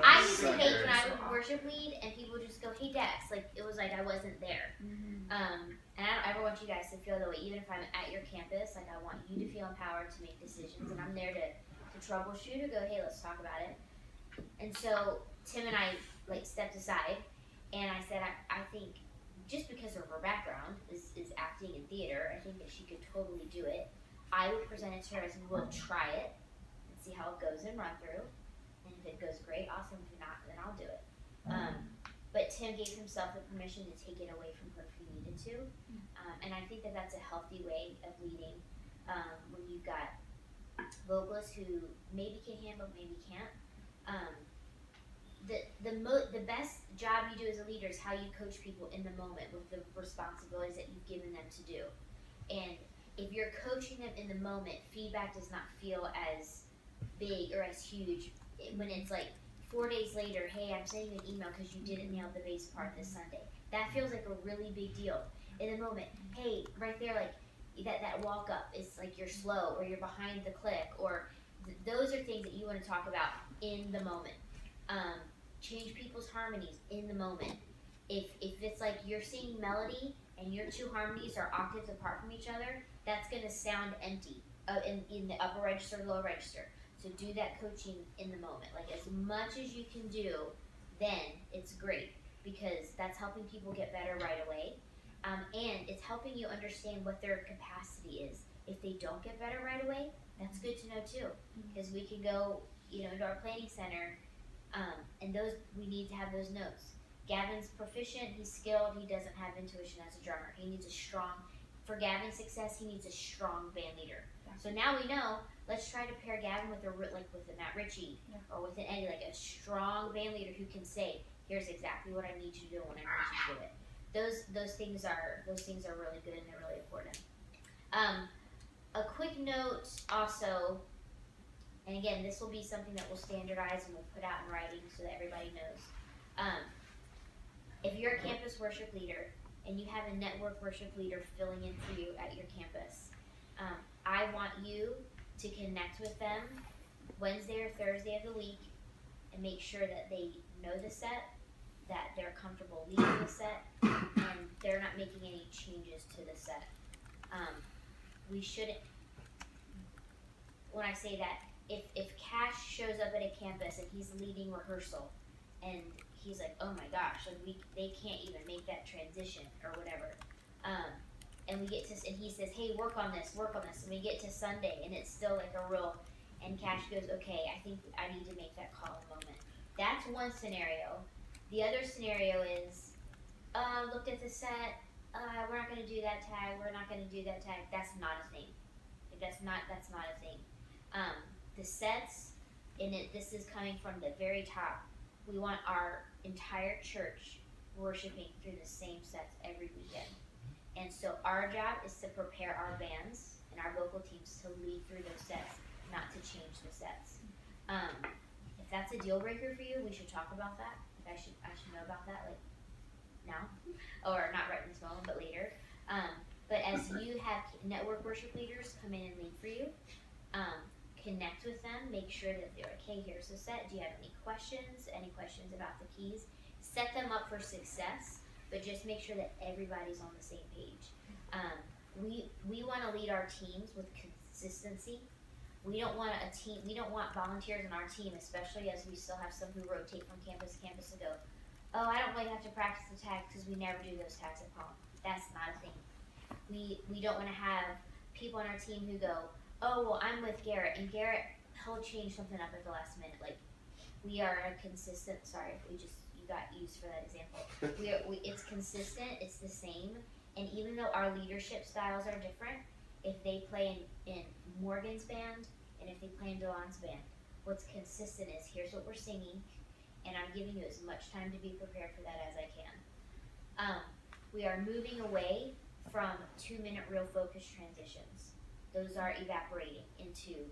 I used to hate when I would worship lead and people would just go, hey, Dex. Like, it was like I wasn't there. And I don't ever want you guys to feel that way. Even if I'm at your campus, like, I want you to feel empowered to make decisions. And I'm there to troubleshoot or go, hey, let's talk about it. And so Tim and I, like, stepped aside. And I said, I think, just because of her background is acting and theater, I think that she could totally do it. I would present it to her as we'll try it and see how it goes and run through. And if it goes great, awesome. If not, then I'll do it. But Tim gave himself the permission to take it away from her if he needed to. And I think that that's a healthy way of leading when you've got vocalists who maybe can handle, maybe can't. The best job you do as a leader is how you coach people in the moment with the responsibilities that you've given them to do. And if you're coaching them in the moment, feedback does not feel as big or as huge when it's like 4 days later, hey, I'm sending you an email because you didn't nail the bass part this Sunday. That feels like a really big deal. In the moment, hey, right there, like that walk up is like you're slow or you're behind the click, or those are things that you want to talk about in the moment. Change people's harmonies in the moment. If it's like you're singing melody and your 2 harmonies are octaves apart from each other, that's going to sound empty in the upper register, lower register. So do that coaching in the moment. Like, as much as you can do, then it's great, because that's helping people get better right away. And it's helping you understand what their capacity is. If they don't get better right away, that's good to know too, because we can go, into our planning center, and we need to have those notes. Gavin's proficient, he's skilled, he doesn't have intuition as a drummer. He needs for Gavin's success, he needs a strong band leader. So now we know, let's try to pair Gavin with a Matt Ritchie, or with an Eddie, like a strong band leader who can say, here's exactly what I need you to do when I need you to do it. Those things are really good and they're really important. A quick note also, and again, this will be something that we'll standardize and we'll put out in writing so that everybody knows. If you're a campus worship leader and you have a network worship leader filling in for you at your campus, I want you to connect with them Wednesday or Thursday of the week and make sure that they know the set, that they're comfortable leading the set, and they're not making any changes to the set. We shouldn't, when I say that, if Cash shows up at a campus and he's leading rehearsal and he's like, oh my gosh, they can't even make that transition or whatever, and he says, hey, work on this, and we get to Sunday and it's still like and Cash goes, okay, I think I need to make that call in a moment. That's one scenario. The other scenario is, looked at the set, we're not going to do that tag, that's not a thing. That's not a thing. The sets, this is coming from the very top, we want our entire church worshiping through the same sets every weekend. And so our job is to prepare our bands and our vocal teams to lead through those sets, not to change the sets. If that's a deal breaker for you, we should talk about that. I should know about that, like, now, or not right in this moment, but later. But as you have network worship leaders come in and lead for you, connect with them, make sure that they're like, hey, here's the set, do you have any questions about the keys? Set them up for success, but just make sure that everybody's on the same page. We want to lead our teams with consistency. We don't want volunteers on our team, especially as we still have some who rotate from campus to campus to go, oh, I don't really have to practice the tags because we never do those tags at home. That's not a thing. We don't want to have people on our team who go, oh, well, I'm with Garrett, and Garrett, he'll change something up at the last minute. Like, we are a consistent, you got used for that example. It's consistent, it's the same, and even though our leadership styles are different, if they play in Morgan's band, and if they play in Delon's band, what's consistent is, here's what we're singing, and I'm giving you as much time to be prepared for that as I can. We are moving away from 2-minute real focus transitions. Those are evaporating into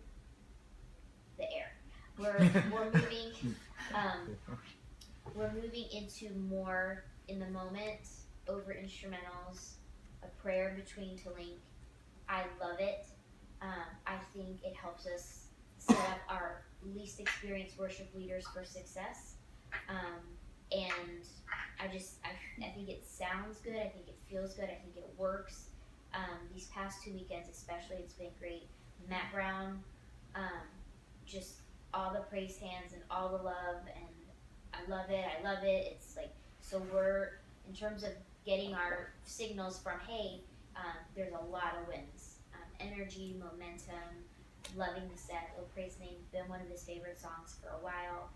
the air. We're moving into more in the moment, over instrumentals, a prayer between to link. I love it. I think it helps us set up our least experienced worship leaders for success. And I think it sounds good. I think it feels good. I think it works. These past 2 weekends especially, it's been great. Matt Brown, just all the praise hands and all the love, and I love it. It's like, so we're, in terms of getting our signals from, hey, there's a lot of wins. Energy, momentum, loving the set. Oh, Praise Name, been one of his favorite songs for a while.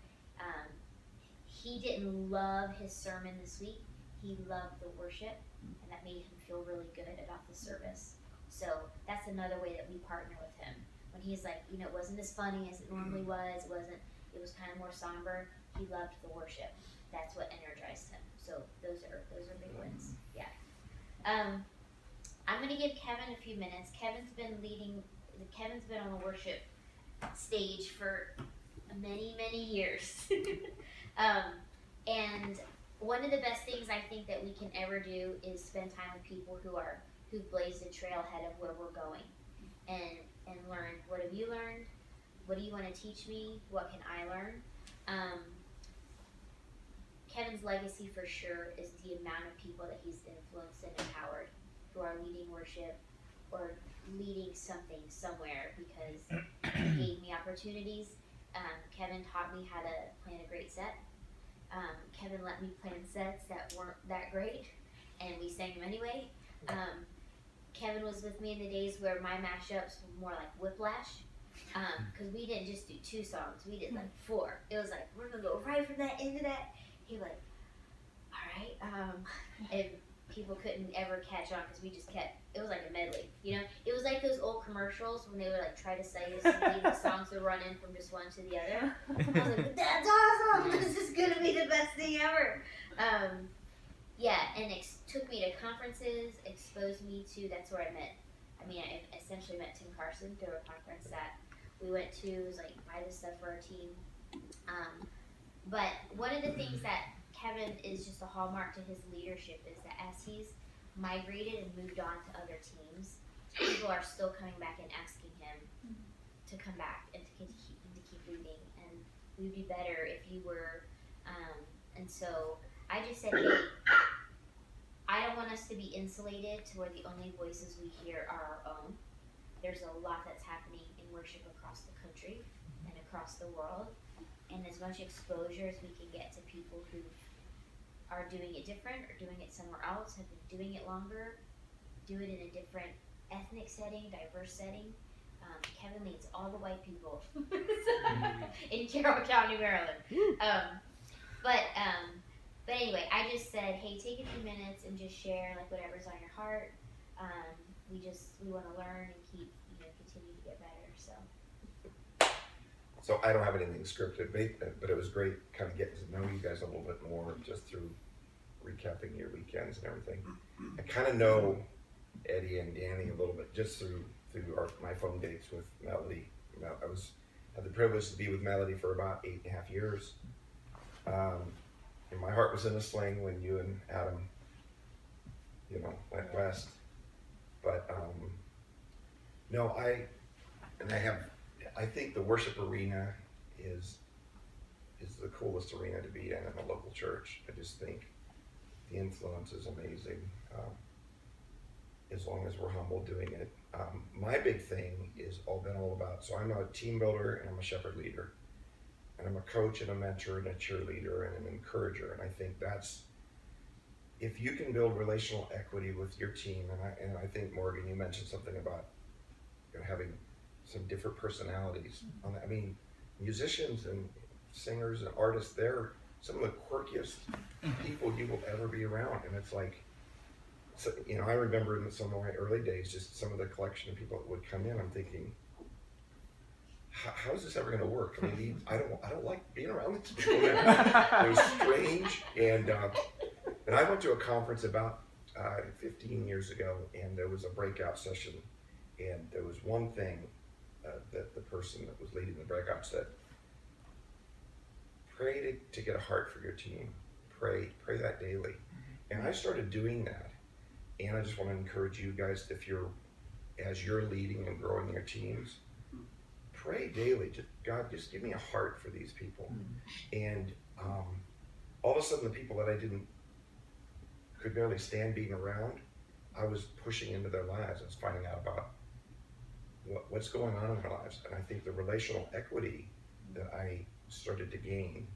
He didn't love his sermon this week. He loved the worship, and that made him feel really good about the service. So that's another way that we partner with him. When he's like, it wasn't as funny as it normally was, it was kind of more somber, he loved the worship. That's what energized him. So those are big wins. Yeah. I'm gonna give Kevin a few minutes. Kevin's been on the worship stage for many, many years. And one of the best things I think that we can ever do is spend time with people who've blazed a trail ahead of where we're going, and learn, what have you learned? What do you want to teach me? What can I learn? Kevin's legacy for sure is the amount of people that he's influenced and empowered who are leading worship or leading something somewhere because he gave me opportunities. Kevin taught me how to plan a great set. Kevin let me plan sets that weren't that great, and we sang them anyway. Kevin was with me in the days where my mashups were more like Whiplash, because we didn't just do 2 songs, we did like 4. It was like, we're gonna go right from that into that. He like, all right, and people couldn't ever catch on because we just kept, it was like a medley, you know? It was like those old commercials when they would like try to sell you something, the songs would run in from just one to the other. I was like, that's awesome, this is gonna be the best thing ever. Yeah, and took me to conferences, exposed me to, that's where I met, I essentially met Tim Carson through a conference that we went to. It was like, buy this stuff for our team. But one of the things that Kevin is just a hallmark to his leadership is that as he's migrated and moved on to other teams, people are still coming back and asking him to come back and to keep leading. And we'd be better if you were, and so I just said, hey, I don't want us to be insulated to where the only voices we hear are our own. There's a lot that's happening in worship across the country and across the world. And as much exposure as we can get to people who are doing it different or doing it somewhere else, have been doing it longer, do it in a different ethnic setting, diverse setting. Kevin leads all the white people in Carroll County, Maryland. But anyway, I just said, hey, take a few minutes and just share like whatever's on your heart. We want to learn and continue to get better. So I don't have anything scripted, but it was great kind of getting to know you guys a little bit more just through recapping your weekends and everything. I kind of know Eddie and Danny a little bit just through my phone dates with Melody. I had the privilege to be with Melody for about 8.5 years. And my heart was in a sling when you and Adam, went west. But no, I think the worship arena is the coolest arena to be in a local church. I just think the influence is amazing, as long as we're humble doing it. My big thing is been all about, so I'm a team builder and I'm a shepherd leader. And I'm a coach and a mentor and a cheerleader and an encourager. And I think that's, if you can build relational equity with your team, and I think, Morgan, you mentioned something about having some different personalities. Musicians and singers and artists, they're some of the quirkiest people you will ever be around. And it's like, I remember in some of my early days, just some of the collection of people that would come in, I'm thinking, how is this ever going to work? I don't like being around these people. It was strange, and I went to a conference about 15 years ago, and there was a breakout session, and there was one thing that the person that was leading the breakout said: pray to get a heart for your team. Pray that daily. And I started doing that, and I just want to encourage you guys, as you're leading and growing your teams, pray daily. God, just give me a heart for these people. And all of a sudden, the people that I could barely stand being around, I was pushing into their lives. I was finding out about what's going on in their lives. And I think the relational equity that I started to gain,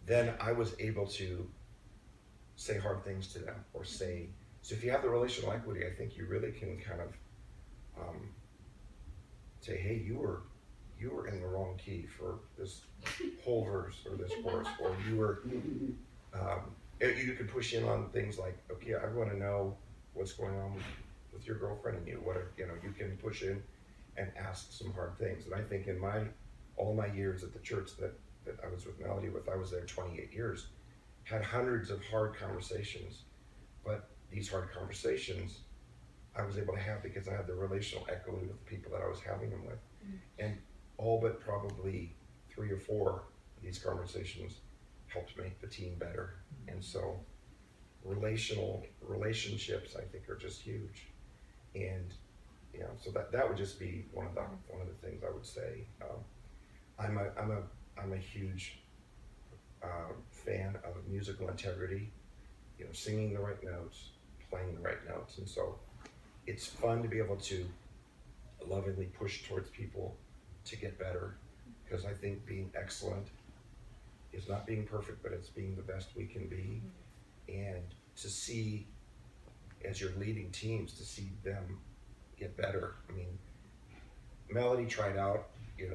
then I was able to say hard things to them, or say, so if you have the relational equity, I think you really can kind of say, hey, you were in the wrong key for this whole verse or this chorus, or you could push in on things like, okay, I want to know what's going on with your girlfriend and you. You can push in and ask some hard things. And I think in all my years at the church that I was with Melody with, I was there 28 years, had hundreds of hard conversations, but these hard conversations I was able to have because I had the relational equity with the people that I was having them with. And all but probably 3 or 4 of these conversations helped make the team better. And so relationships, I think, are just huge. And so that would just be one of the things I would say. I'm a huge fan of musical integrity, singing the right notes, playing the right notes. And so it's fun to be able to lovingly push towards people to get better, because I think being excellent is not being perfect, but it's being the best we can be. And to see, as you're leading teams, to see them get better. I mean, Melody tried out, you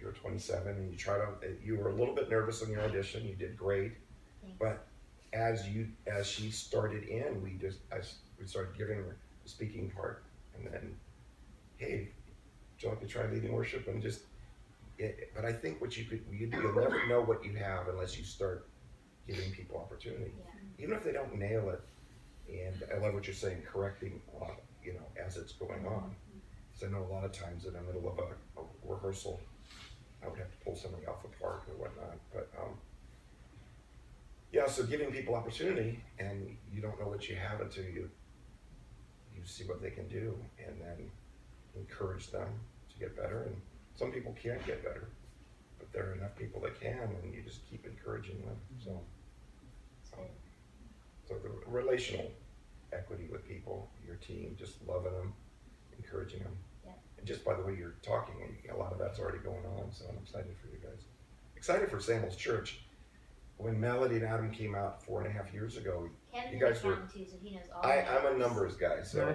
were 27 and you tried out, you were a little bit nervous on your audition, you did great. Thanks. But as she started in, we started giving her the speaking part, and then, hey, would you like to try leading worship? And but I think you'll never know what you have unless you start giving people opportunity. Yeah. Even if they don't nail it, and I love what you're saying, correcting, as it's going on. Because I know a lot of times in the middle of a rehearsal, I would have to pull somebody off a part or whatnot. But so giving people opportunity, and you don't know what you have until you see what they can do, and then encourage them to get better. And some people can't get better, but there are enough people that can, and you just keep encouraging them. So the relational equity with people, your team, just loving them, encouraging them. Yeah. And just by the way you're talking, a lot of that's already going on, so I'm excited for you guys. Excited for Samuel's Church. When Melody and Adam came out 4.5 years ago, Kevin's you guys an were. accountant too, so he knows all I'm a numbers guy, so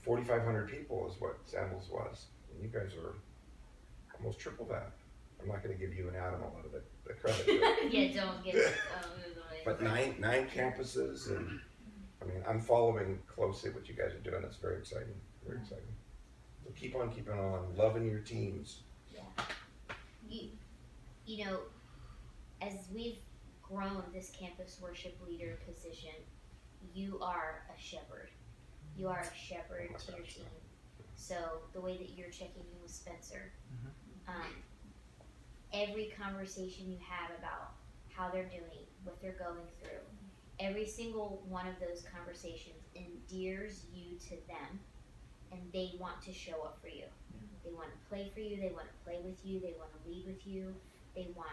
4,500 people is what Samuel's was, and you guys are almost triple that. I'm not going to give you and Adam a lot of the credit. Yeah, don't get it. But nine campuses, and I mean, I'm following closely what you guys are doing. It's very exciting, very exciting. So keep on keeping on, loving your teams. Yeah. You know, as we've grown this campus worship leader position, you are a shepherd. You are a shepherd to your team. So the way that you're checking in with Spencer, every conversation you have about how they're doing, what they're going through, every single one of those conversations endears you to them, and they want to show up for you. They want to play for you, they want to play with you, they want to lead with you, they want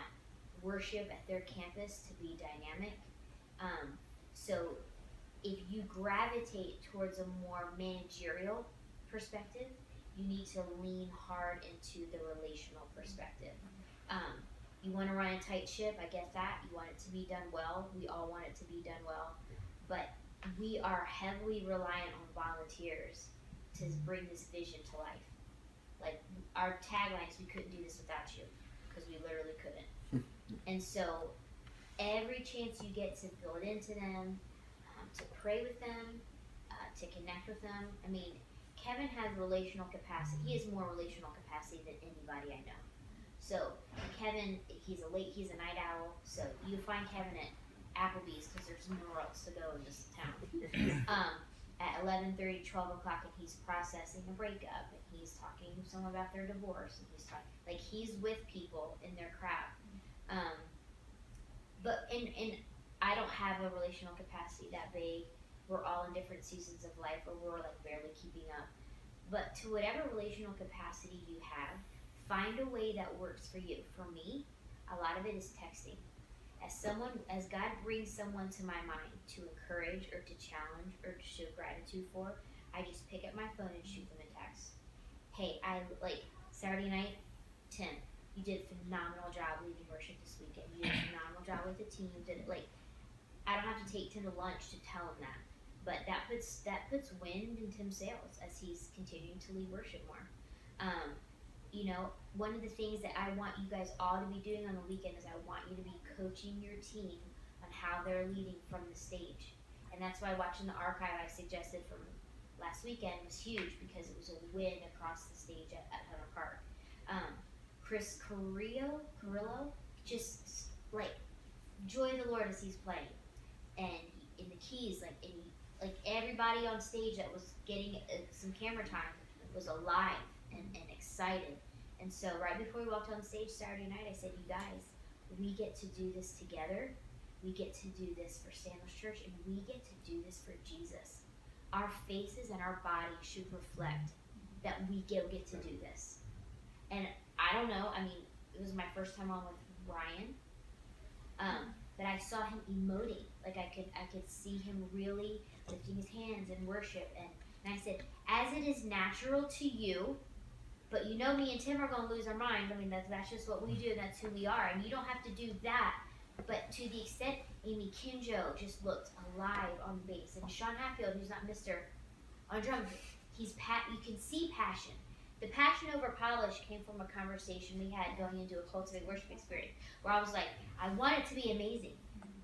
worship at their campus to be dynamic. So if you gravitate towards a more managerial perspective, you need to lean hard into the relational perspective. You want to run a tight ship, I get that. You want it to be done well. We all want it to be done well. But we are heavily reliant on volunteers to bring this vision to life. Like our tagline is, we couldn't do this without you, because we literally couldn't. And so every chance you get to build into them, to pray with them, to connect with them. I mean, Kevin has relational capacity. He has more relational capacity than anybody I know. So Kevin, he's a night owl. So you find Kevin at Applebee's because there's nowhere else to go in this town. At 11:30, 12 o'clock, and he's processing a breakup, and he's talking to someone about their divorce, and he's with people in their craft. But I don't have a relational capacity that big. We're all in different seasons of life where we're like barely keeping up. But to whatever relational capacity you have, find a way that works for you. For me, a lot of it is texting. As God brings someone to my mind to encourage or to challenge or to show gratitude for, I just pick up my phone and shoot them a text. Hey, Saturday night, Tim, you did a phenomenal job leading worship this weekend. You did a phenomenal job with the team. I don't have to take Tim to lunch to tell him that, but that puts wind in Tim's sails as he's continuing to lead worship more. One of the things that I want you guys all to be doing on the weekend is I want you to be coaching your team on how they're leading from the stage. And that's why watching the archive I suggested from last weekend was huge, because it was a win across the stage at Hunter Park. Chris Carrillo, just like joy of the Lord as he's playing. And in the keys, like everybody on stage that was getting some camera time was alive and excited. And so right before we walked on stage Saturday night, I said, you guys, we get to do this together. We get to do this for Samuel's Church, and we get to do this for Jesus. Our faces and our bodies should reflect that we get to do this. And I don't know, it was my first time on with Ryan, but I saw him emoting. Like I could see him really lifting his hands in worship. And I said, as it is natural to you, but me and Tim are going to lose our mind. That's just what we do. That's who we are. And you don't have to do that But to the extent Amy Kinjo just looked alive on bass, and Sean Hatfield, who's not Mr. on drums, you can see passion. The passion over polish came from a conversation we had going into a Cultivate Worship experience, where I was like, I want it to be amazing,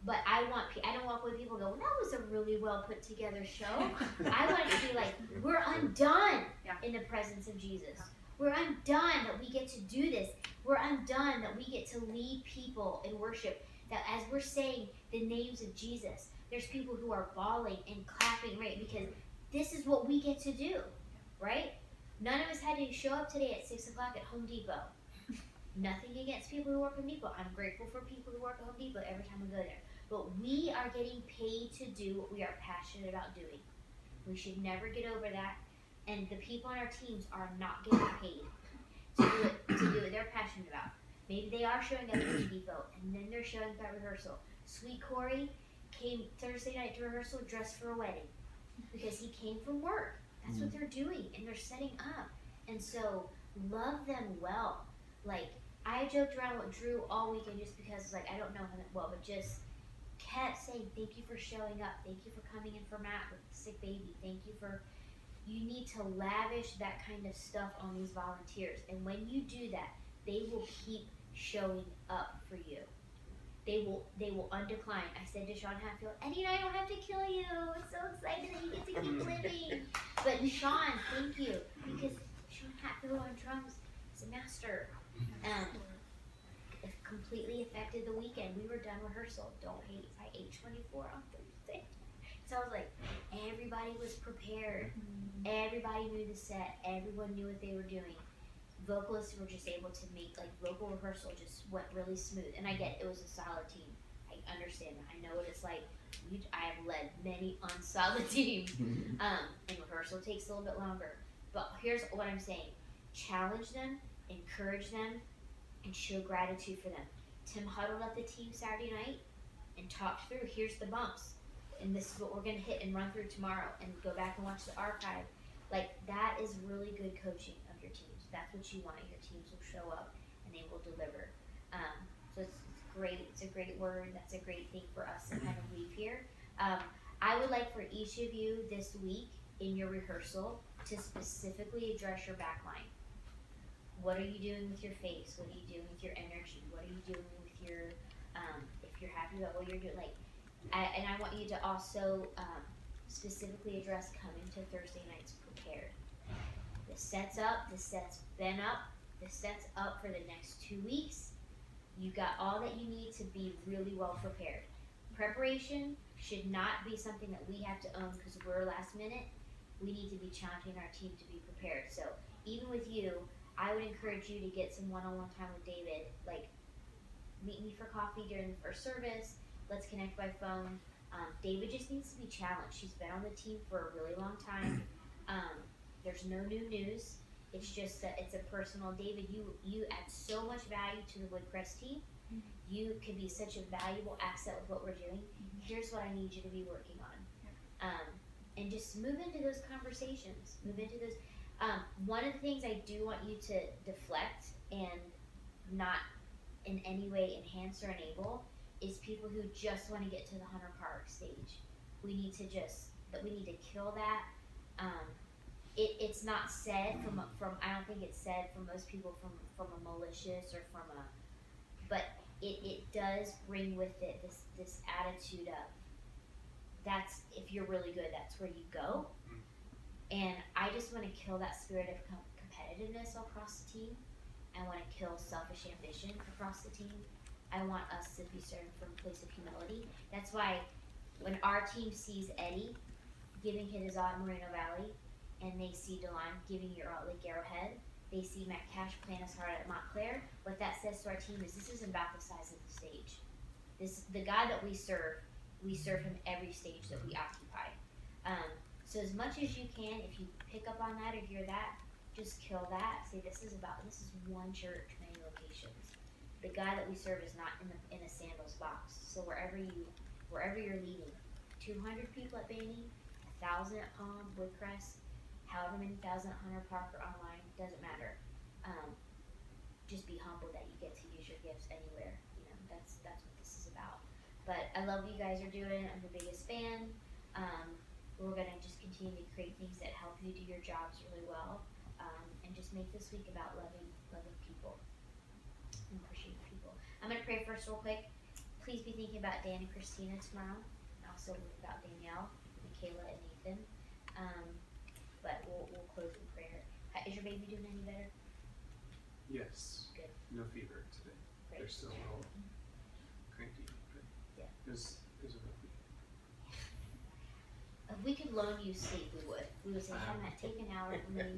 but I don't want when people go, well, that was a really well put together show. I want it to be like, we're undone in the presence of Jesus. We're undone that we get to do this. We're undone that we get to lead people in worship. That as we're saying the names of Jesus, there's people who are bawling and clapping, right? Because this is what we get to do, right? None of us had to show up today at 6 o'clock at Home Depot. Nothing against people who work at Home Depot. I'm grateful for people who work at Home Depot every time we go there. But we are getting paid to do what we are passionate about doing. We should never get over that. And the people on our teams are not getting paid to do what they're passionate about. Maybe they are showing up at Home Depot, and then they're showing up at rehearsal. Sweet Corey came Thursday night to rehearsal dressed for a wedding because he came from work. That's what they're doing, and they're setting up. And so, love them well. Like, I joked around with Drew all weekend just because, like, I don't know him that well, but just kept saying, thank you for showing up. Thank you for coming in for Matt with the sick baby. Thank you for... You need to lavish that kind of stuff on these volunteers. And when you do that, they will keep showing up for you. They will undecline. I said to Sean Hatfield, Eddie and I don't have to kill you. It's so exciting that you get to keep living. But Sean, thank you. Because Sean Hatfield on drums is a master. It completely affected the weekend. We were done rehearsal. Don't hate by 8:24 on Thursday. So I was like, everybody was prepared. Everybody knew the set. Everyone knew what they were doing. Vocalists were just able to make, like, vocal rehearsal just went really smooth. And I get it was a solid team. I understand that. I know what it's like. I have led many unsolid teams. And rehearsal takes a little bit longer. But here's what I'm saying. Challenge them, encourage them, and show gratitude for them. Tim huddled up the team Saturday night and talked through, here's the bumps. And this is what we're going to hit and run through tomorrow. And go back and watch the archive. Like, that is really good coaching of your teams. That's what you want. Your teams will show up and they will deliver. So it's great. It's a great word. That's a great thing for us to kind of leave here. I would like for each of you this week in your rehearsal to specifically address your backline. What are you doing with your face? What are you doing with your energy? What are you doing with your, if you're happy about what you're doing, like, and I want you to also specifically address coming to Thursday nights prepared. The set's up, the set's been up, the set's up for the next 2 weeks. You got all that you need to be really well prepared. Preparation should not be something that we have to own because we're last minute. We need to be challenging our team to be prepared. So even with you, I would encourage you to get some one-on-one time with David. Like, meet me for coffee during the first service. Let's connect by phone. David just needs to be challenged. He's been on the team for a really long time. There's no new news. It's just that it's a personal. David, you add so much value to the Woodcrest team. You could be such a valuable asset with what we're doing. Here's what I need you to be working on. And just move into those conversations. Move into those. One of the things I do want you to deflect and not in any way enhance or enable is people who just want to get to the Hunter Park stage. We need to kill that. It's not said from I don't think it's said from most people from a malicious or from a, but it does bring with it this attitude of, that's, if you're really good, that's where you go. And I just want to kill that spirit of competitiveness across the team. I want to kill selfish ambition across the team. I want us to be served from a place of humility. That's why when our team sees Eddie giving his at Moreno Valley, and they see DeLon giving your at Lake Arrowhead, they see Matt Cash playing us hard at Montclair, what that says to our team is this isn't about the size of the stage. The God that we serve him every stage that we occupy. So as much as you can, if you pick up on that or hear that, just kill that. Say this is one church, many locations. The God that we serve is not in a sandals box. So wherever you're leading, 200 people at Banning, 1,000 at Palm, Woodcrest, however many thousand at Hunter Park or online, doesn't matter. Just be humble that you get to use your gifts anywhere. You know, that's what this is about. But I love what you guys are doing. I'm your biggest fan. We're gonna just continue to create things that help you do your jobs really well, and just make this week about loving people and appreciating people. I'm gonna pray first real quick. Please be thinking about Dan and Christina tomorrow, and also about Danielle, Michaela, and Nathan. But we'll close in prayer. Is your baby doing any better? Yes. Good. No fever today. Great. They're still a little cranky, but Yeah. it was a rough week. If we could loan you sleep, we would. We would say, hey, Matt, take an hour and then